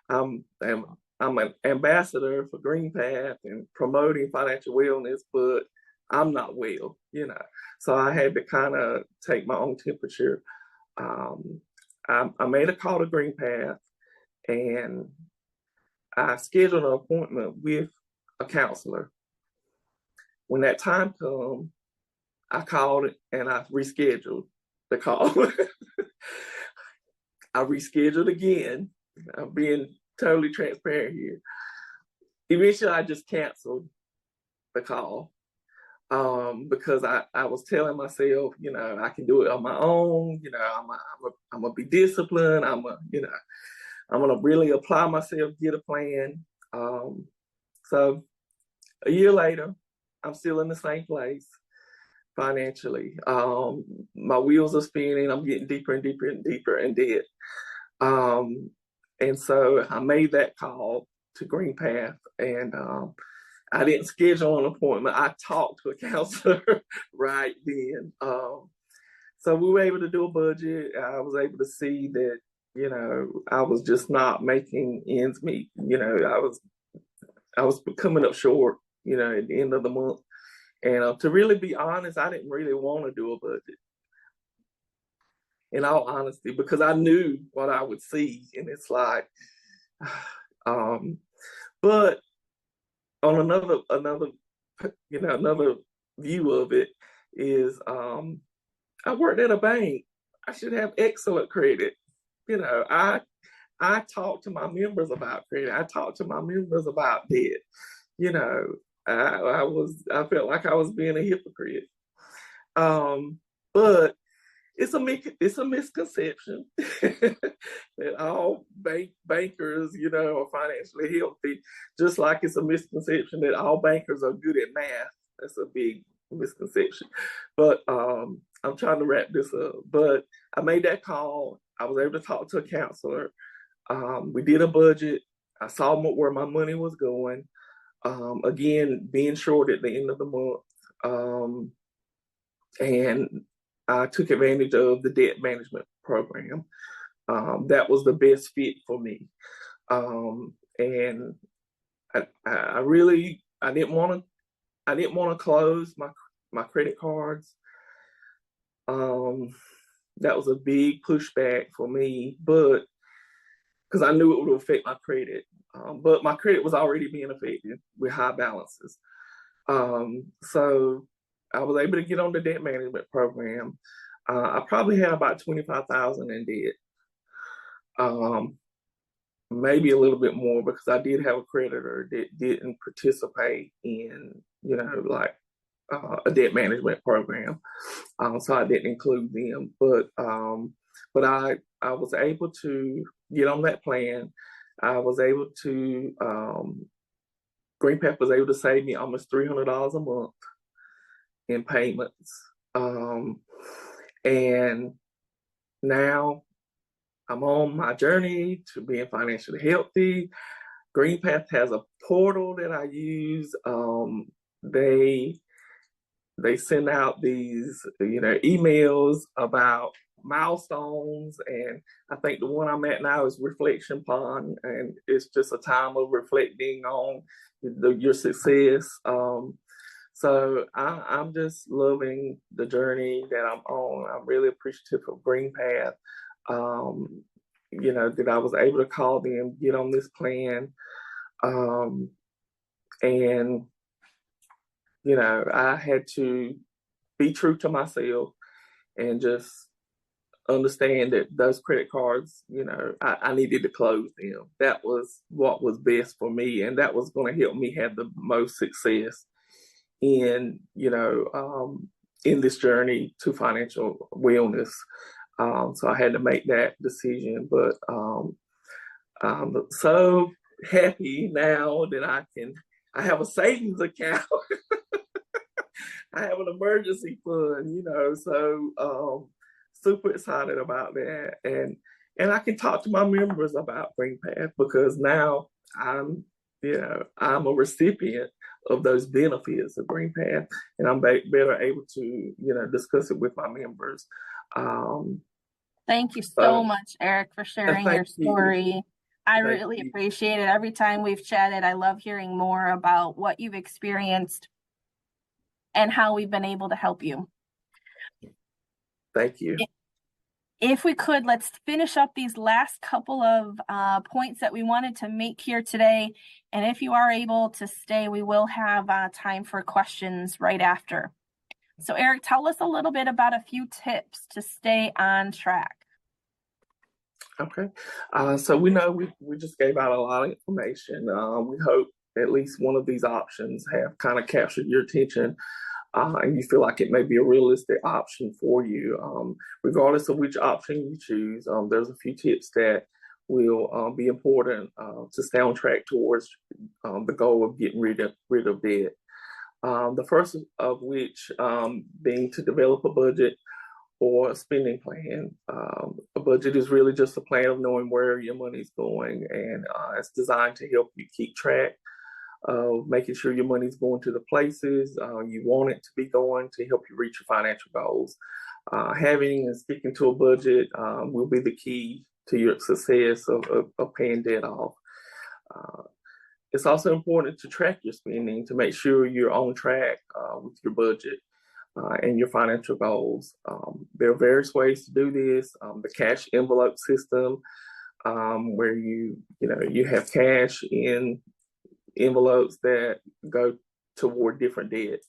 I'm an ambassador for GreenPath and promoting financial wellness, but I'm not well, So I had to kind of take my own temperature. I made a call to GreenPath, and I scheduled an appointment with a counselor. When that time comes, I called and I rescheduled the call. I rescheduled again. I'm being totally transparent here. Eventually, I just canceled the call, because I was telling myself, I can do it on my own. I'm gonna be disciplined. I'm gonna really apply myself, get a plan. So a year later, I'm still in the same place financially. My wheels are spinning. I'm getting deeper and deeper and deeper in debt. And so I made that call to Green Path, and I didn't schedule an appointment. I talked to a counselor right then. So we were able to do a budget. I was able to see that, I was just not making ends meet. I was coming up short, at the end of the month. And to really be honest, I didn't really want to do a budget, in all honesty, because I knew what I would see. And it's like, but on another view of it is, I worked at a bank. I should have excellent credit. I talk to my members about credit. I talk to my members about debt. You know, I felt like I was being a hypocrite. But it's a misconception that all bankers, are financially healthy. Just like it's a misconception that all bankers are good at math. That's a big misconception. But I'm trying to wrap this up. But I made that call. I was able to talk to a counselor. We did a budget. I saw where my money was going. Again, being short at the end of the month. And I took advantage of the debt management program. That was the best fit for me. And I really I didn't want to close my credit cards. That was a big pushback for me, but because I knew it would affect my credit. But my credit was already being affected with high balances. So I was able to get on the debt management program. I probably had about 25,000 in debt. Maybe a little bit more, because I did have a creditor that didn't participate in, like a debt management program. So I didn't include them. But I was able to get on that plan. I was able to GreenPath was able to save me almost $300 a month in payments. And now I'm on my journey to being financially healthy. GreenPath has a portal that I use. They send out these, emails about milestones, and I think the one I'm at now is Reflection Pond, and it's just a time of reflecting on your success. So I'm just loving the journey that I'm on. I'm really appreciative of GreenPath. That I was able to call them, get on this plan, and I had to be true to myself and just understand that those credit cards, I needed to close them. That was what was best for me, and that was going to help me have the most success in, in this journey to financial wellness. So I had to make that decision, but I'm so happy now that I have a savings account. I have an emergency fund, so super excited about that. And I can talk to my members about GreenPath, because now I'm a recipient of those benefits of GreenPath, and I'm better able to, discuss it with my members. Thank you so much, Eric, for sharing your story. I Thank really you. appreciate it. Every time we've chatted, I love hearing more about what you've experienced and how we've been able to help you. Thank you. If we could, let's finish up these last couple of points that we wanted to make here today. And if you are able to stay, we will have time for questions right after. So Eric, tell us a little bit about a few tips to stay on track. Okay. So we know we just gave out a lot of information. We hope at least one of these options have kind of captured your attention, and you feel like it may be a realistic option for you. Regardless of which option you choose, there's a few tips that will be important to stay on track towards the goal of getting rid of debt. The first of which being to develop a budget or a spending plan. A budget is really just a plan of knowing where your money's going, and it's designed to help you keep track of making sure your money's going to the places you want it to be going to help you reach your financial goals. Having and sticking to a budget will be the key to your success of paying debt off. It's also important to track your spending to make sure you're on track with your budget and your financial goals. There are various ways to do this. The cash envelope system, where you have cash in envelopes that go toward different debt.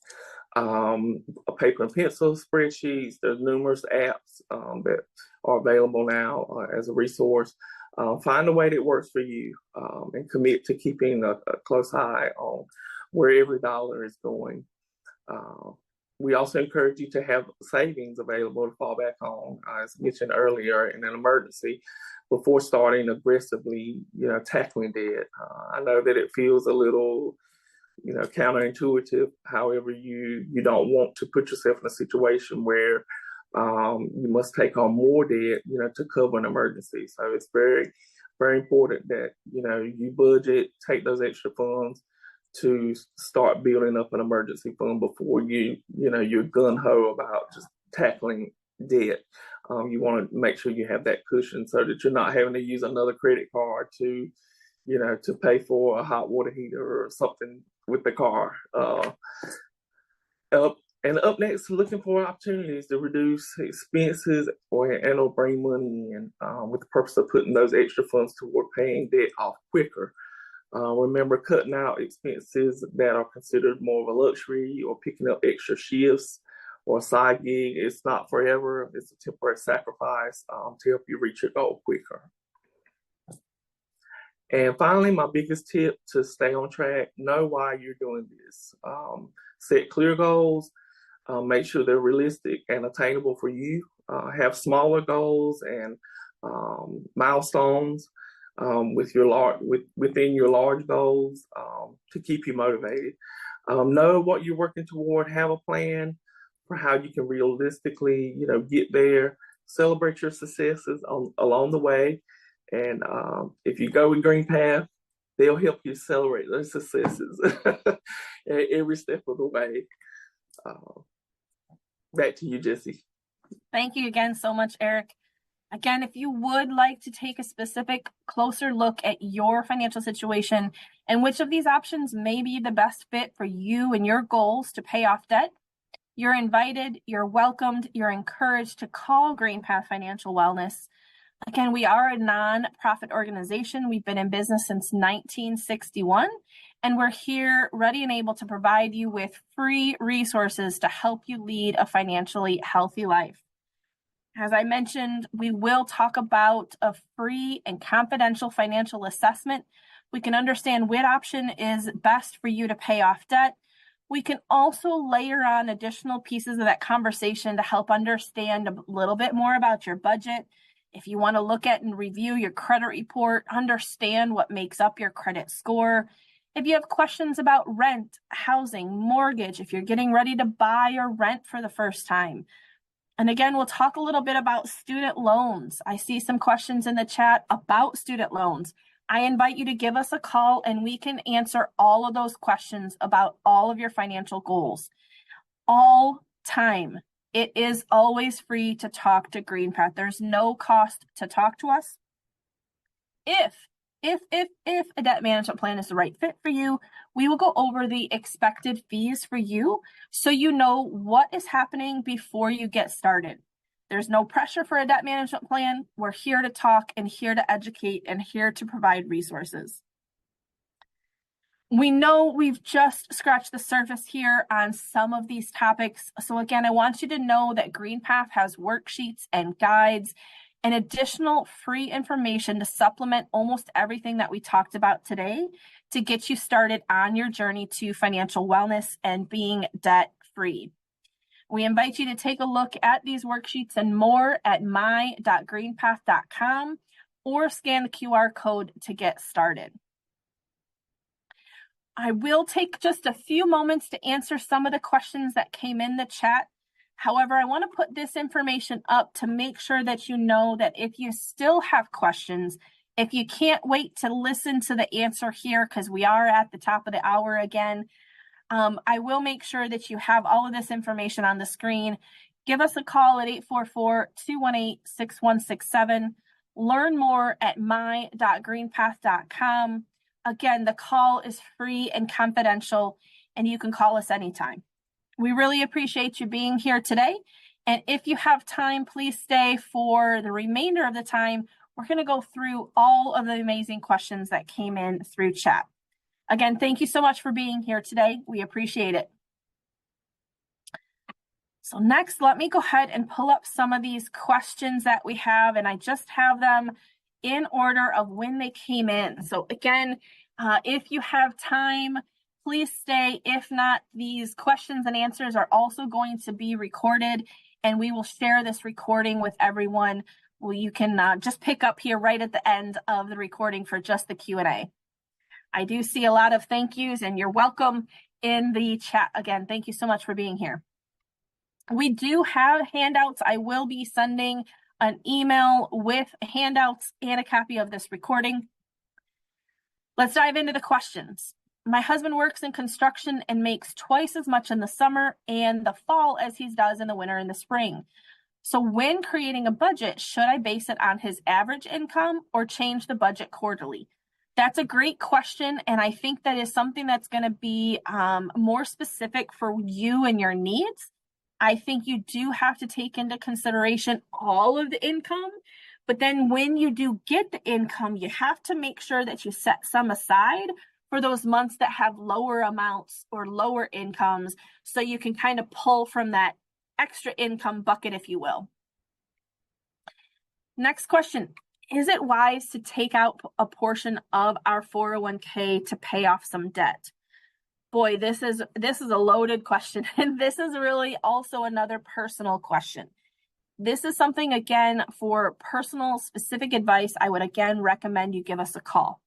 A paper and pencil spreadsheets. There's numerous apps that are available now as a resource. Find a way that works for you and commit to keeping a close eye on where every dollar is going. We also encourage you to have savings available to fall back on, as mentioned earlier, in an emergency before starting aggressively, tackling debt. I know that it feels a little, counterintuitive. However, you don't want to put yourself in a situation where you must take on more debt, to cover an emergency. So it's very, very important that, you budget, take those extra funds to start building up an emergency fund before you're gun-ho about just tackling debt. You want to make sure you have that cushion so that you're not having to use another credit card to pay for a hot water heater or something with the car. Up next, looking for opportunities to reduce expenses or bring money in with the purpose of putting those extra funds toward paying debt off quicker. Remember, cutting out expenses that are considered more of a luxury or picking up extra shifts or a side gig. It's not forever. It's a temporary sacrifice to help you reach your goal quicker. And finally, my biggest tip to stay on track: know why you're doing this. Set clear goals. Make sure they're realistic and attainable for you. Have smaller goals and milestones within your large goals to keep you motivated. Know what you're working toward. Have a plan for how you can realistically, get there. Celebrate your successes along the way, and if you go with Green Path, they'll help you celebrate those successes every step of the way. Back to you, Jesse. Thank you again so much, Eric. Again, if you would like to take a specific closer look at your financial situation and which of these options may be the best fit for you and your goals to pay off debt, you're invited, you're welcomed, you're encouraged to call Green Path Financial Wellness. Again, we are a nonprofit organization. We've been in business since 1961, and we're here ready and able to provide you with free resources to help you lead a financially healthy life. As I mentioned, we will talk about a free and confidential financial assessment. We can understand what option is best for you to pay off debt. We can also layer on additional pieces of that conversation to help understand a little bit more about your budget. If you want to look at and review your credit report, understand what makes up your credit score. If you have questions about rent, housing, mortgage, if you're getting ready to buy or rent for the first time. And again, we'll talk a little bit about student loans. I see some questions in the chat about student loans. I invite you to give us a call and we can answer all of those questions about all of your financial goals. All time. It is always free to talk to Green Path. There's no cost to talk to us. If a debt management plan is the right fit for you, we will go over the expected fees for you so you know what is happening before you get started. There's no pressure for a debt management plan. We're here to talk and here to educate and here to provide resources. We know we've just scratched the surface here on some of these topics. So again, I want you to know that Green Path has worksheets and guides and additional free information to supplement almost everything that we talked about today to get you started on your journey to financial wellness and being debt-free. We invite you to take a look at these worksheets and more at my.greenpath.com or scan the QR code to get started. I will take just a few moments to answer some of the questions that came in the chat. However, I want to put this information up to make sure that you know that if you still have questions, if you can't wait to listen to the answer here, because we are at the top of the hour again, I will make sure that you have all of this information on the screen. Give us a call at 844-218-6167. Learn more at my.greenpath.com. Again, the call is free and confidential, and you can call us anytime. We really appreciate you being here today. And if you have time, please stay for the remainder of the time. We're going to go through all of the amazing questions that came in through chat. Again, thank you so much for being here today. We appreciate it. So next, let me go ahead and pull up some of these questions that we have, and I just have them in order of when they came in. So again, if you have time, please stay. If not, these questions and answers are also going to be recorded, and we will share this recording with everyone. Well, you can just pick up here right at the end of the recording for just the Q&A. I do see a lot of thank yous, and you're welcome in the chat. Again, thank you so much for being here. We do have handouts. I will be sending an email with handouts and a copy of this recording. Let's dive into the questions. My husband works in construction and makes twice as much in the summer and the fall as he does in the winter and the spring. So when creating a budget, should I base it on his average income or change the budget quarterly? That's a great question, and I think that is something that's going to be more specific for you and your needs. I think you do have to take into consideration all of the income, but then when you do get the income, you have to make sure that you set some aside for those months that have lower amounts or lower incomes, so you can kind of pull from that extra income bucket, if you will. Next question. Is it wise to take out a portion of our 401k to pay off some debt? Boy, this is a loaded question, and this is really also another personal question. This is something, again, for personal specific advice, I would again recommend you give us a call.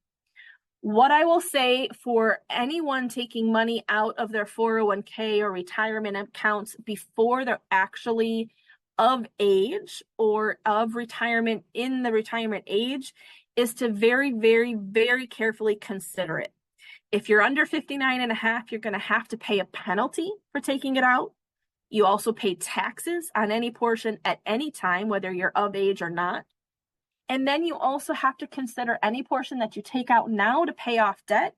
What I will say for anyone taking money out of their 401k or retirement accounts before they're actually of age or of retirement in the retirement age is to very, very, very carefully consider it. If you're under 59 and a half, you're going to have to pay a penalty for taking it out. You also pay taxes on any portion at any time, whether you're of age or not. And then you also have to consider any portion that you take out now to pay off debt.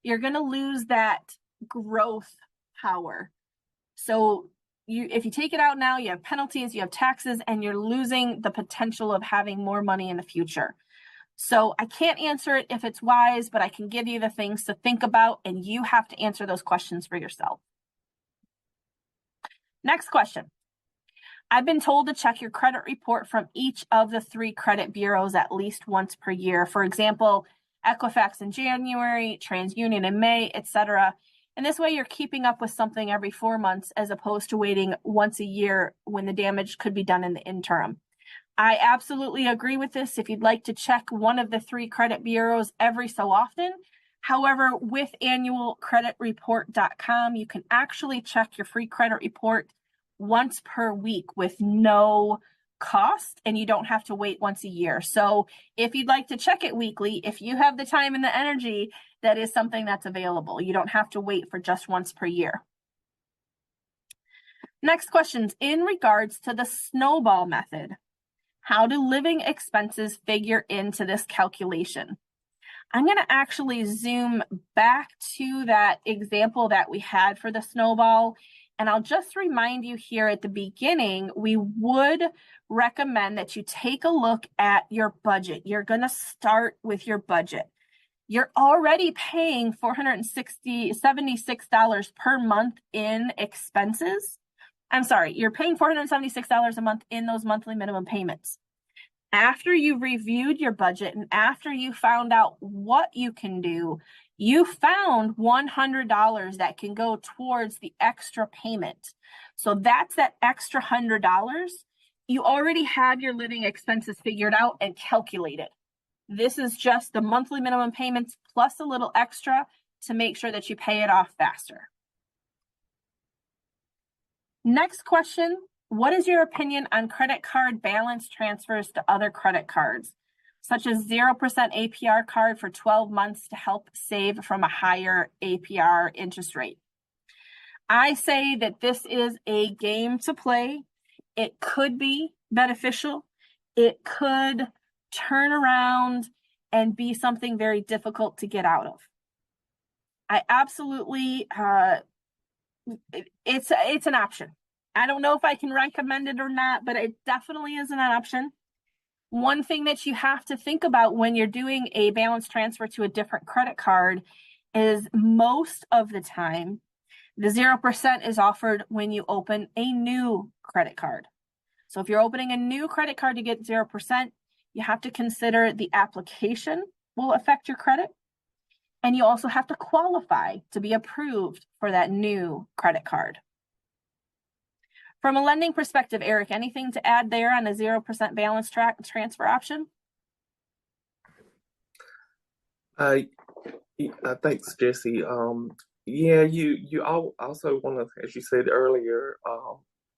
You're going to lose that growth power. So if you take it out now, you have penalties, you have taxes, and you're losing the potential of having more money in the future. So I can't answer it if it's wise, but I can give you the things to think about, and you have to answer those questions for yourself. Next question. I've been told to check your credit report from each of the 3 credit bureaus at least once per year. For example, Equifax in January, TransUnion in May, etc. And this way you're keeping up with something every 4 months as opposed to waiting once a year when the damage could be done in the interim. I absolutely agree with this if you'd like to check one of the 3 credit bureaus every so often. However, with annualcreditreport.com, you can actually check your free credit report once per week with no cost, and you don't have to wait once a year. So if you'd like to check it weekly, if you have the time and the energy, that is something that's available. You don't have to wait for just once per year. Next questions in regards to the snowball method. How do living expenses figure into this calculation? I'm going to actually zoom back to that example that we had for the snowball. And I'll just remind you here at the beginning, we would recommend that you take a look at your budget. You're going to start with your budget. You're already paying $476 per month in expenses. I'm sorry, you're paying $476 a month in those monthly minimum payments. After you've reviewed your budget and after you found out what you can do, you found $100 that can go towards the extra payment. So that's that extra $100. You already have your living expenses figured out and calculated. This is just the monthly minimum payments plus a little extra to make sure that you pay it off faster. Next question, What is your opinion on credit card balance transfers to other credit cards, such as 0% APR card for 12 months to help save from a higher APR interest rate? I say that this is a game to play. It could be beneficial. It could turn around and be something very difficult to get out of. I absolutely, it's an option. I don't know if I can recommend it or not, but it definitely is an option. One thing that you have to think about when you're doing a balance transfer to a different credit card is most of the time, the 0% is offered when you open a new credit card. So if you're opening a new credit card to get 0%, you have to consider the application will affect your credit. And you also have to qualify to be approved for that new credit card. From a lending perspective, Eric, anything to add there on a 0% balance transfer option? Thanks, Jesse. Yeah, you also want to, as you said earlier,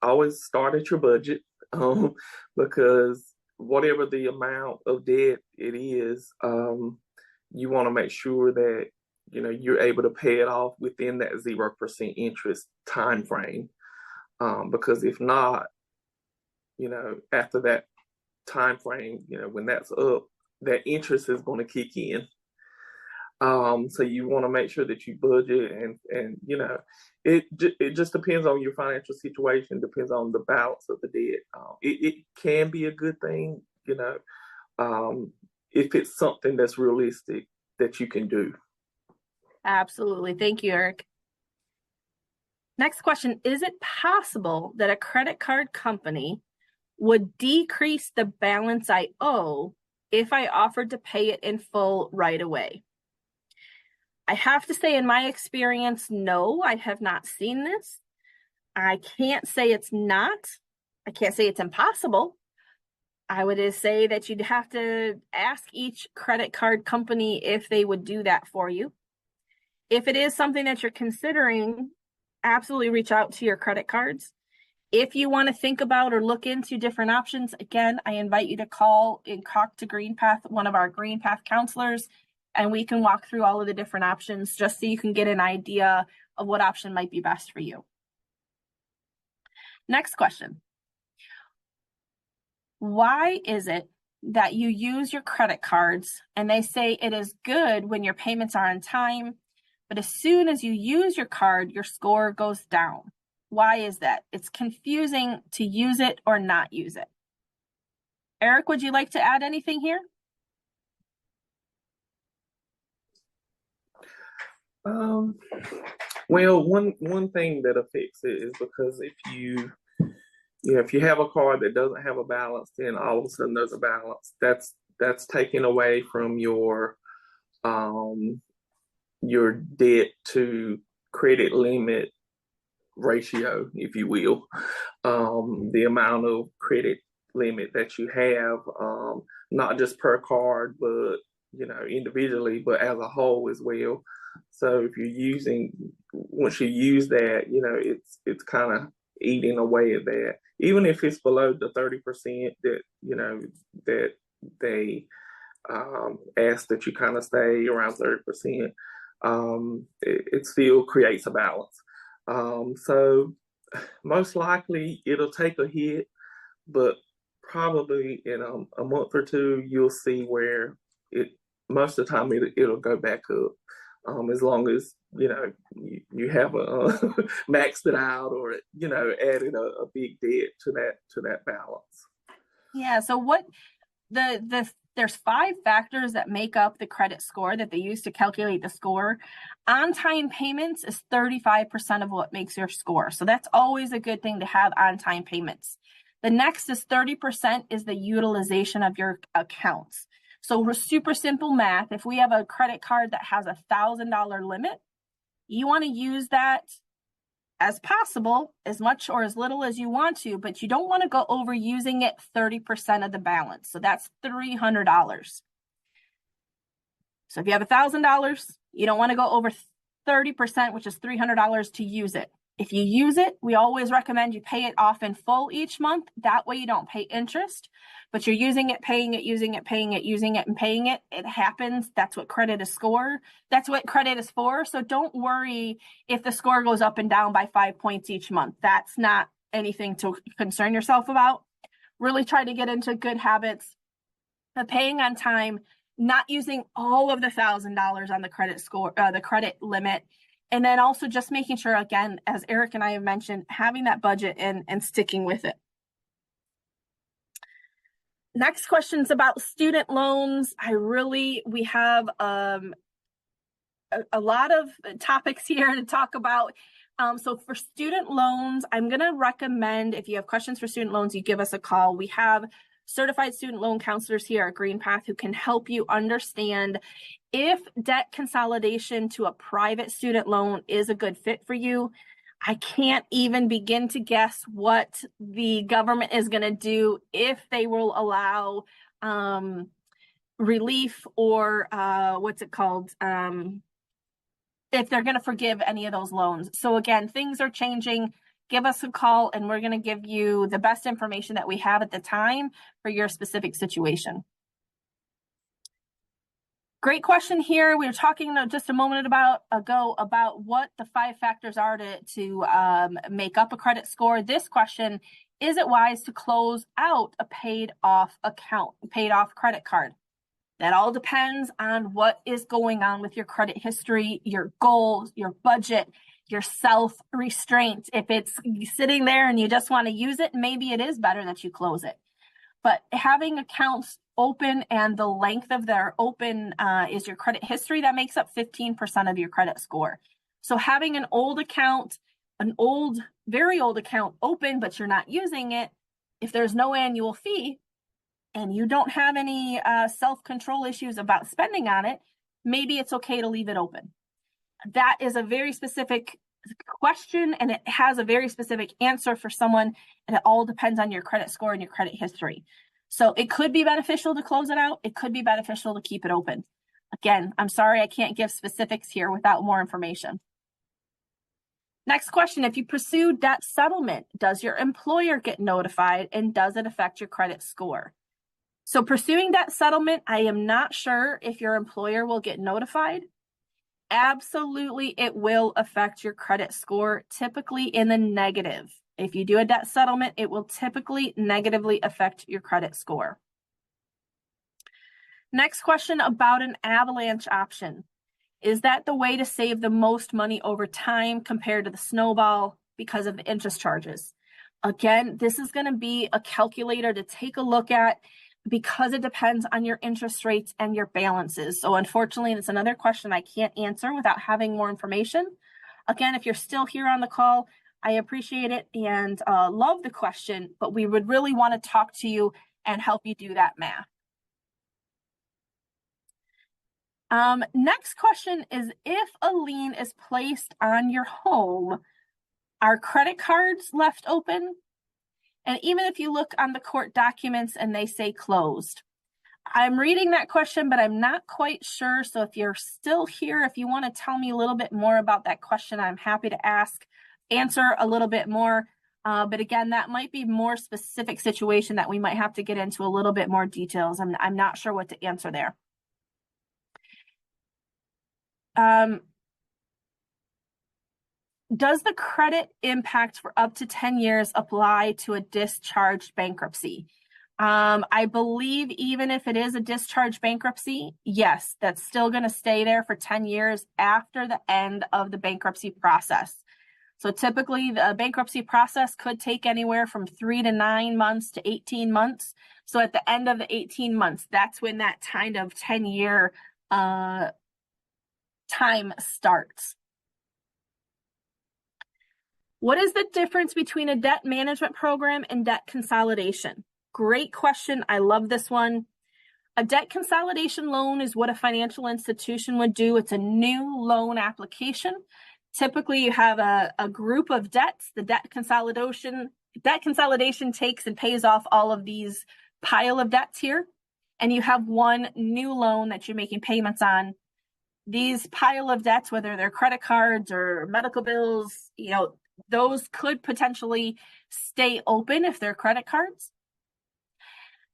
always start at your budget, because whatever the amount of debt it is, you want to make sure that you're able to pay it off within that 0% interest time frame. Because if not, after that time frame, when that's up, that interest is going to kick in. So you want to make sure that you budget, and it just depends on your financial situation, depends on the balance of the debt. It can be a good thing, if it's something that's realistic that you can do. Absolutely. Thank you, Eric. Next question, is it possible that a credit card company would decrease the balance I owe if I offered to pay it in full right away? I have to say, in my experience, no, I have not seen this. I can't say it's not. I can't say it's impossible. I would just say that you'd have to ask each credit card company if they would do that for you. If it is something that you're considering, absolutely reach out to your credit cards. If you want to think about or look into different options, again, I invite you to call and talk to GreenPath, one of our GreenPath counselors, and we can walk through all of the different options just so you can get an idea of what option might be best for you. Next question. Why is it that you use your credit cards and they say it is good when your payments are on time, but as soon as you use your card, your score goes down? Why is that? It's confusing to use it or not use it. Eric, would you like to add anything here? Well, one thing that affects it is because if you have a card that doesn't have a balance, then all of a sudden there's a balance. That's taken away from your debt to credit limit ratio, if you will. The amount of credit limit that you have, not just per card, but individually, but as a whole as well. So if once you use that, it's kind of eating away at that. Even if it's below the 30% that that they ask that you kind of stay around 30%, it still creates a balance. So most likely it'll take a hit, but probably in a month or two you'll see where most of the time it'll go back up. As long as you have maxed it out, or added a big debt to that balance. Yeah. So there's 5 factors that make up the credit score that they use to calculate the score. On-time payments is 35% of what makes your score. So that's always a good thing to have on-time payments. The next is 30% is the utilization of your accounts. So super simple math. If we have a credit card that has $1,000 limit, you want to use that as possible, as much or as little as you want to, but you don't want to go over using it 30% of the balance. So that's $300. So if you have $1,000, you don't want to go over 30%, which is $300 to use it. If you use it, we always recommend you pay it off in full each month. That way you don't pay interest, but you're using it, paying it, using it, paying it, using it, and paying it. It happens. That's what credit is for. That's what credit is for. So don't worry if the score goes up and down by 5 points each month. That's not anything to concern yourself about. Really try to get into good habits of paying on time, not using all of the $1,000 on the credit score, the credit limit. And then also just making sure, again, as Eric and I have mentioned, having that budget and sticking with it. Next question is about student loans. We have a lot of topics here to talk about. So for student loans, I'm going to recommend, if you have questions for student loans, you give us a call. We have certified student loan counselors here at Green Path who can help you understand if debt consolidation to a private student loan is a good fit for you. I can't even begin to guess what the government is going to do if they will allow relief or if they're going to forgive any of those loans. So again, things are changing. Give us a call and we're going to give you the best information that we have at the time for your specific situation. Great question here. We were talking just a moment ago about what the 5 factors are to make up a credit score. This question, is it wise to close out a paid off credit card? That all depends on what is going on with your credit history, your goals, your budget, your self-restraint. If it's sitting there and you just want to use it, maybe it is better that you close it. But having accounts open and the length of their open is your credit history, that makes up 15% of your credit score. So having an old account, very old account open, but you're not using it, if there's no annual fee and you don't have any self-control issues about spending on it, maybe it's okay to leave it open. That is a very specific question and it has a very specific answer for someone, and it all depends on your credit score and your credit history. So it could be beneficial to close it out. It could be beneficial to keep it open. Again, I'm sorry I can't give specifics here without more information. Next question, if you pursue debt settlement, does your employer get notified and does it affect your credit score? So pursuing debt settlement, I am not sure if your employer will get notified. Absolutely, it will affect your credit score, typically in the negative. If you do a debt settlement, it will typically negatively affect your credit score. Next question about an avalanche option. Is that the way to save the most money over time compared to the snowball because of the interest charges? Again, this is going to be a calculator to take a look at because it depends on your interest rates and your balances. So unfortunately, it's another question I can't answer without having more information. Again, if you're still here on the call, I appreciate it and love the question, but we would really want to talk to you and help you do that math. Next question is, if a lien is placed on your home, are credit cards left open? And even if you look on the court documents and they say closed. I'm reading that question, but I'm not quite sure. So if you're still here, if you want to tell me a little bit more about that question, I'm happy to answer a little bit more. But again, that might be more specific situation that we might have to get into a little bit more details. I'm not sure what to answer there. Does the credit impact for up to 10 years apply to a discharged bankruptcy? I believe even if it is a discharged bankruptcy, yes, that's still going to stay there for 10 years after the end of the bankruptcy process. So typically the bankruptcy process could take anywhere from 3 to 9 months to 18 months. So at the end of the 18 months, that's when that kind of 10-year time starts. What is the difference between a debt management program and debt consolidation? Great question. I love this one. A debt consolidation loan is what a financial institution would do. It's a new loan application. Typically, you have a group of debts. The debt consolidation takes and pays off all of these pile of debts here. And you have one new loan that you're making payments on. These pile of debts, whether they're credit cards or medical bills, Those could potentially stay open if they're credit cards.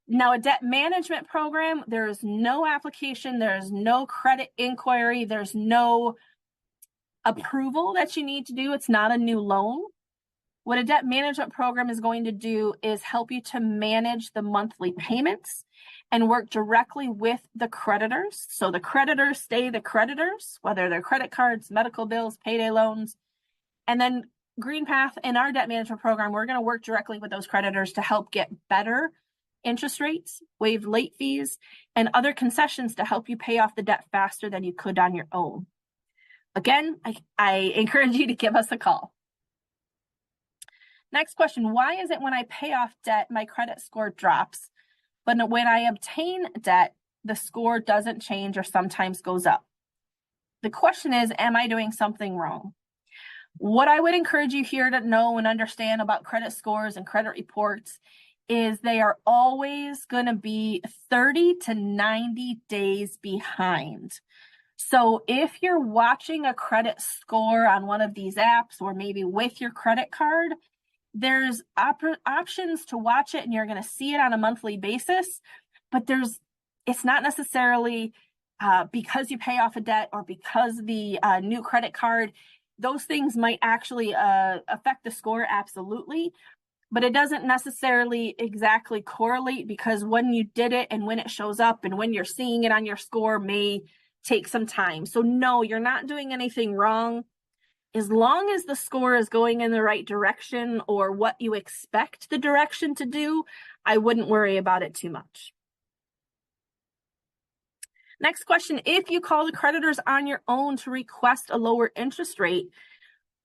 Now, a debt management program, there's no application, there's no credit inquiry, there's no approval that you need to do. It's not a new loan. What a debt management program is going to do is help you to manage the monthly payments and work directly with the creditors. So the creditors stay the creditors, whether they're credit cards, medical bills, payday loans. And then GreenPath in our debt management program, we're going to work directly with those creditors to help get better interest rates, waive late fees, and other concessions to help you pay off the debt faster than you could on your own. Again, I encourage you to give us a call. Next question, why is it when I pay off debt, my credit score drops, but when I obtain debt, the score doesn't change or sometimes goes up? The question is, am I doing something wrong? What I would encourage you here to know and understand about credit scores and credit reports is they are always going to be 30 to 90 days behind. So if you're watching a credit score on one of these apps or maybe with your credit card, there's options to watch it and you're going to see it on a monthly basis, but it's not necessarily because you pay off a debt or because the new credit card, those things might actually affect the score, absolutely, but it doesn't necessarily exactly correlate, because when you did it and when it shows up and when you're seeing it on your score may take some time. So no, you're not doing anything wrong. As long as the score is going in the right direction or what you expect the direction to do, I wouldn't worry about it too much. Next question, if you call the creditors on your own to request a lower interest rate,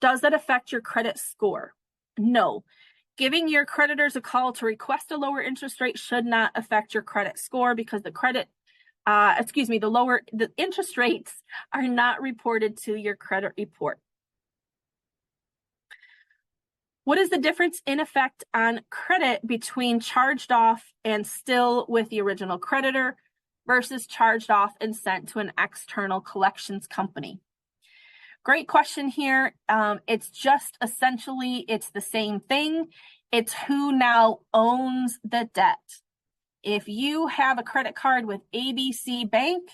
does that affect your credit score? No. Giving your creditors a call to request a lower interest rate should not affect your credit score, because the interest rates are not reported to your credit report. What is the difference in effect on credit between charged off and still with the original creditor versus charged off and sent to an external collections company? Great question here. It's just essentially, it's the same thing. It's who now owns the debt. If you have a credit card with ABC Bank,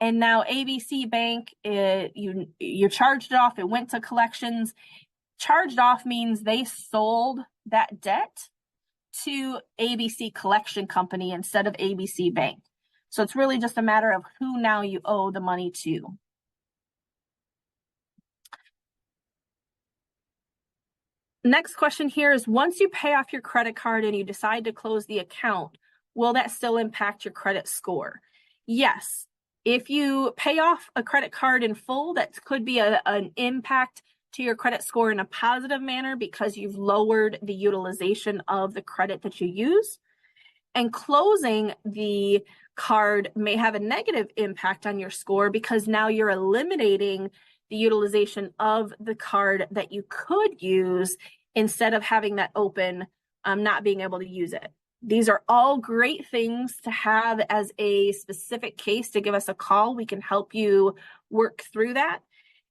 and now ABC Bank, you charged it off, it went to collections. Charged off means they sold that debt to ABC Collection Company instead of ABC Bank. So it's really just a matter of who now you owe the money to. Next question here is, once you pay off your credit card and you decide to close the account, will that still impact your credit score? Yes. If you pay off a credit card in full, that could be an impact to your credit score in a positive manner because you've lowered the utilization of the credit that you use. And closing the card may have a negative impact on your score because now you're eliminating the utilization of the card that you could use instead of having that open, not being able to use it. These are all great things to have as a specific case. To give us a call, we can help you work through that.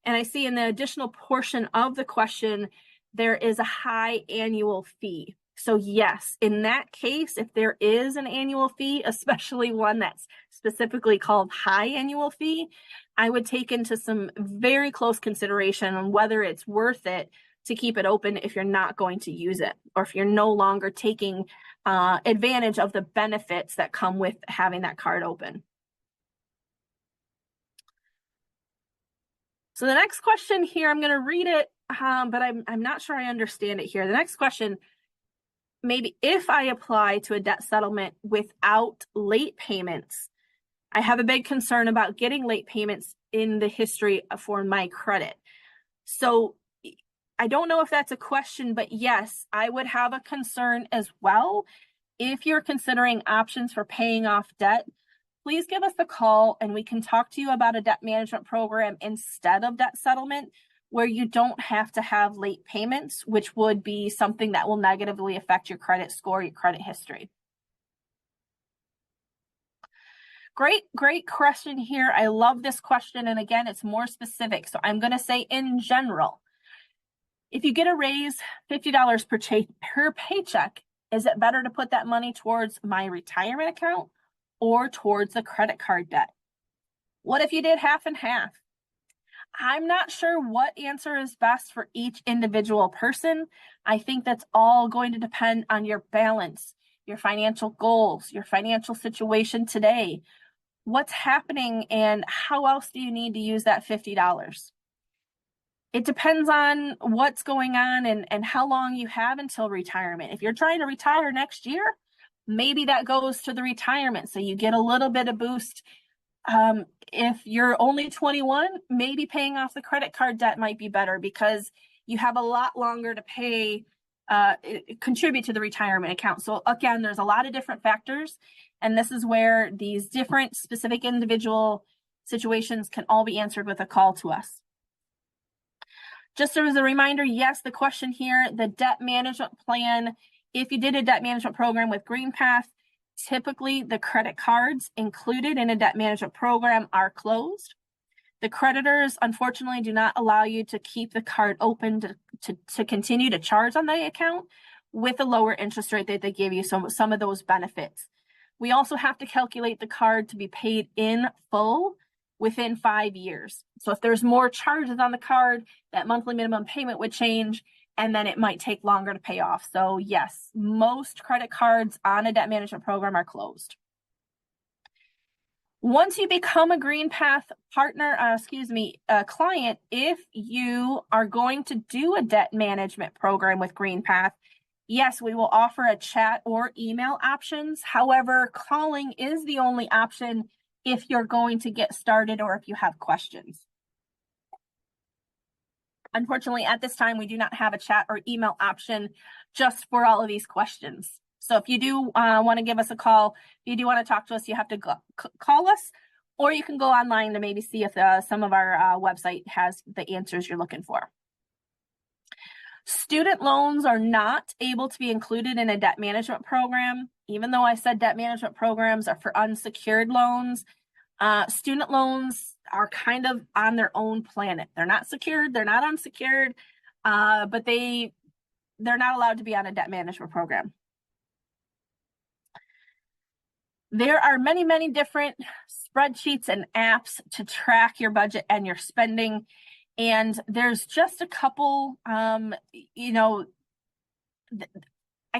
And I see in the additional portion of the question, there is a high annual fee. So yes, in that case, if there is an annual fee, especially one that's specifically called high annual fee, I would take into some very close consideration on whether it's worth it to keep it open if you're not going to use it, or if you're no longer taking advantage of the benefits that come with having that card open. So the next question here, I'm going to read it, but I'm not sure I understand it here. The next question, maybe if I apply to a debt settlement without late payments, I have a big concern about getting late payments in the history for my credit. So I don't know if that's a question, but yes, I would have a concern as well. If you're considering options for paying off debt, please give us a call and we can talk to you about a debt management program instead of debt settlement, where you don't have to have late payments, which would be something that will negatively affect your credit score, your credit history. Great question here. I love this question. And again, it's more specific. So I'm going to say in general, If you get a raise, $50 per paycheck, is it better to put that money towards my retirement account or towards the credit card debt? What if you did half and half? I'm not sure what answer is best for each individual person. I think that's all going to depend on your balance, your financial goals, your financial situation today, what's happening, and how else do you need to use that $50. It depends on what's going on and how long you have until retirement. If you're trying to retire next year, maybe that goes to the retirement, so you get a little bit of boost. If you're only 21, maybe paying off the credit card debt might be better because you have a lot longer to pay, contribute to the retirement account. So again, there's a lot of different factors, and this is where these different specific individual situations can all be answered with a call to us. Just as a reminder, yes, the question here, the debt management plan, if you did a debt management program with GreenPath, typically the credit cards included in a debt management program are closed. The creditors, unfortunately, do not allow you to keep the card open to continue to charge on the account with a lower interest rate that they give you some of those benefits. We also have to calculate the card to be paid in full within 5 years. So if there's more charges on the card, that monthly minimum payment would change, and then it might take longer to pay off. So yes, most credit cards on a debt management program are closed. Once you become a GreenPath client, if you are going to do a debt management program with GreenPath, yes, we will offer a chat or email options. However, calling is the only option if you're going to get started or if you have questions. Unfortunately, at this time, we do not have a chat or email option just for all of these questions. So if you do want to give us a call, if you do want to talk to us, you have to call us, or you can go online to maybe see if some of our website has the answers you're looking for. Student loans are not able to be included in a debt management program. Even though I said debt management programs are for unsecured loans, student loans are kind of on their own planet. They're not secured, they're not unsecured, but they're not allowed to be on a debt management program. There are many, many different spreadsheets and apps to track your budget and your spending. And there's just a couple, I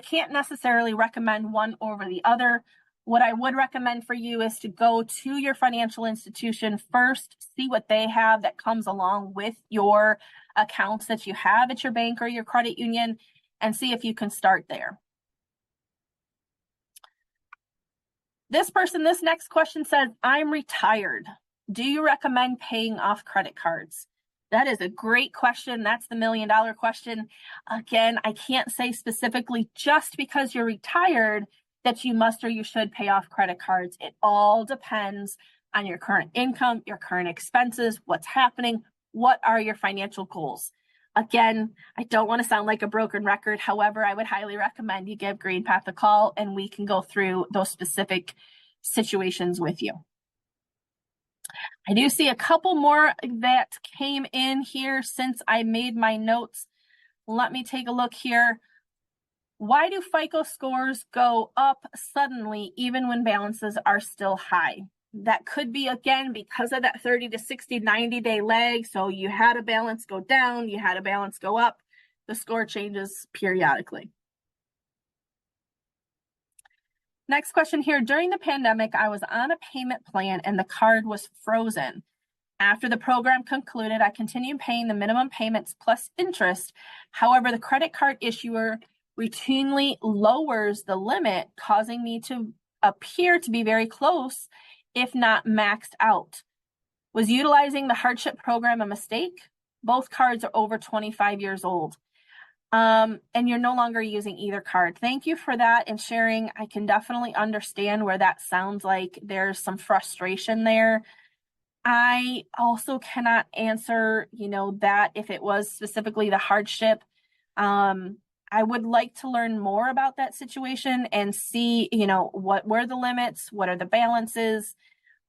can't necessarily recommend one over the other. What I would recommend for you is to go to your financial institution first, see what they have that comes along with your accounts that you have at your bank or your credit union, and see if you can start there. This next question says, I'm retired. Do you recommend paying off credit cards? That is a great question. That's the $1 million question. Again, I can't say specifically just because you're retired that you must or you should pay off credit cards. It all depends on your current income, your current expenses, what's happening, what are your financial goals. Again, I don't want to sound like a broken record. However, I would highly recommend you give GreenPath a call and we can go through those specific situations with you. I do see a couple more that came in here since I made my notes. Let me take a look here. Why do FICO scores go up suddenly even when balances are still high? That could be, again, because of that 30 to 60, 90-day lag. So you had a balance go down, you had a balance go up. The score changes periodically. Next question here. During the pandemic, I was on a payment plan and the card was frozen. After the program concluded, I continued paying the minimum payments plus interest. However, the credit card issuer routinely lowers the limit, causing me to appear to be very close, if not maxed out. Was utilizing the hardship program a mistake? Both cards are over 25 years old. And you're no longer using either card. Thank you for that and sharing. I can definitely understand where that sounds like there's some frustration there. I also cannot answer, that if it was specifically the hardship. I would like to learn more about that situation and see, what were the limits, what are the balances,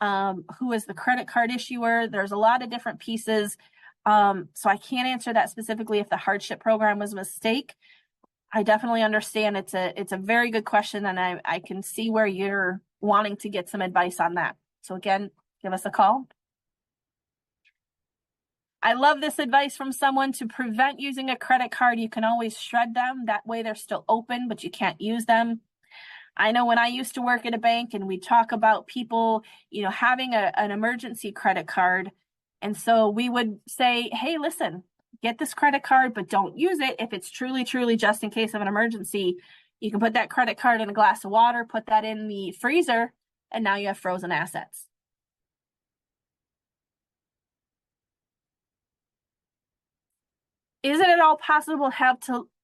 who is the credit card issuer. There's a lot of different pieces. So I can't answer that specifically if the hardship program was a mistake. I definitely understand it's a very good question, and I can see where you're wanting to get some advice on that. So again, give us a call. I love this advice from someone: to prevent using a credit card, you can always shred them. That way they're still open, but you can't use them. I know when I used to work at a bank and we talk about people, having an emergency credit card. And so we would say, hey, listen, get this credit card, but don't use it. If it's truly, truly just in case of an emergency, you can put that credit card in a glass of water, put that in the freezer, and now you have frozen assets. Is it at all possible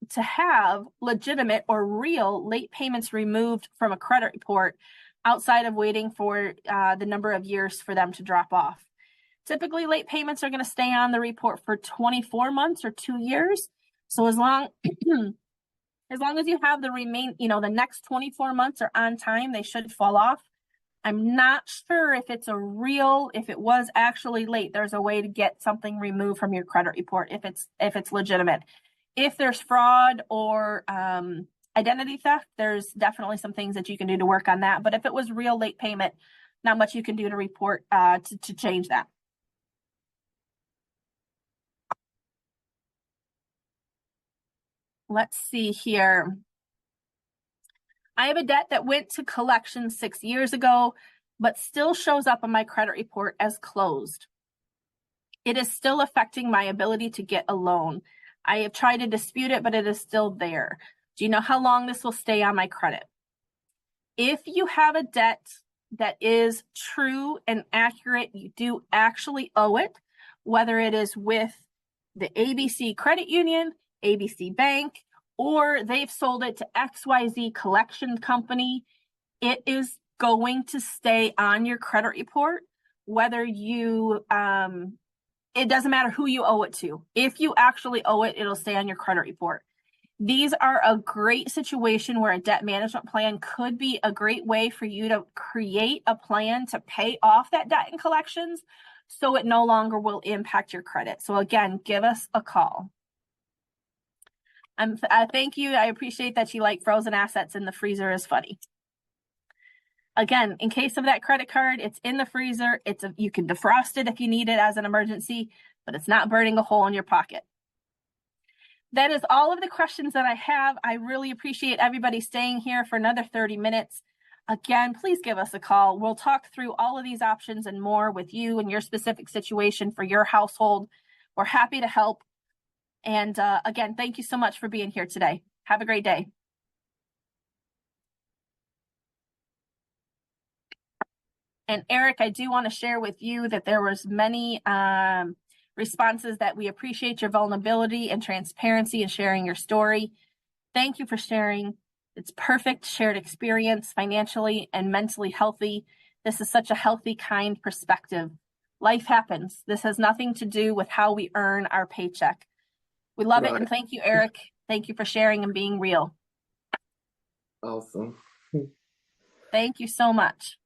to have legitimate or real late payments removed from a credit report outside of waiting for the number of years for them to drop off? Typically, late payments are going to stay on the report for 24 months or 2 years. So as long as you have the next 24 months are on time, they should fall off. I'm not sure if it was actually late. There's a way to get something removed from your credit report if it's legitimate. If there's fraud or identity theft, there's definitely some things that you can do to work on that. But if it was real late payment, not much you can do to report to change that. Let's see here. I have a debt that went to collection 6 years ago, but still shows up on my credit report as closed. It is still affecting my ability to get a loan. I have tried to dispute it, but it is still there. Do you know how long this will stay on my credit? If you have a debt that is true and accurate, you do actually owe it, whether it is with the ABC Credit Union, ABC Bank, or they've sold it to XYZ collection company, it is going to stay on your credit report, whether it doesn't matter who you owe it to. If you actually owe it, it'll stay on your credit report. These are a great situation where a debt management plan could be a great way for you to create a plan to pay off that debt in collections so it no longer will impact your credit. So again, give us a call. Thank you. I appreciate that you like frozen assets in the freezer is funny. Again, in case of that credit card, it's in the freezer. You can defrost it if you need it as an emergency, but it's not burning a hole in your pocket. That is all of the questions that I have. I really appreciate everybody staying here for another 30 minutes. Again, please give us a call. We'll talk through all of these options and more with you and your specific situation for your household. We're happy to help. And again, thank you so much for being here today. Have a great day. And Eric, I do want to share with you that there was many responses that we appreciate your vulnerability and transparency and sharing your story. Thank you for sharing. It's perfect shared experience, financially and mentally healthy. This is such a healthy, kind perspective. Life happens. This has nothing to do with how we earn our paycheck. We love it. And thank you, Eric. Thank you for sharing and being real. Awesome. Thank you so much.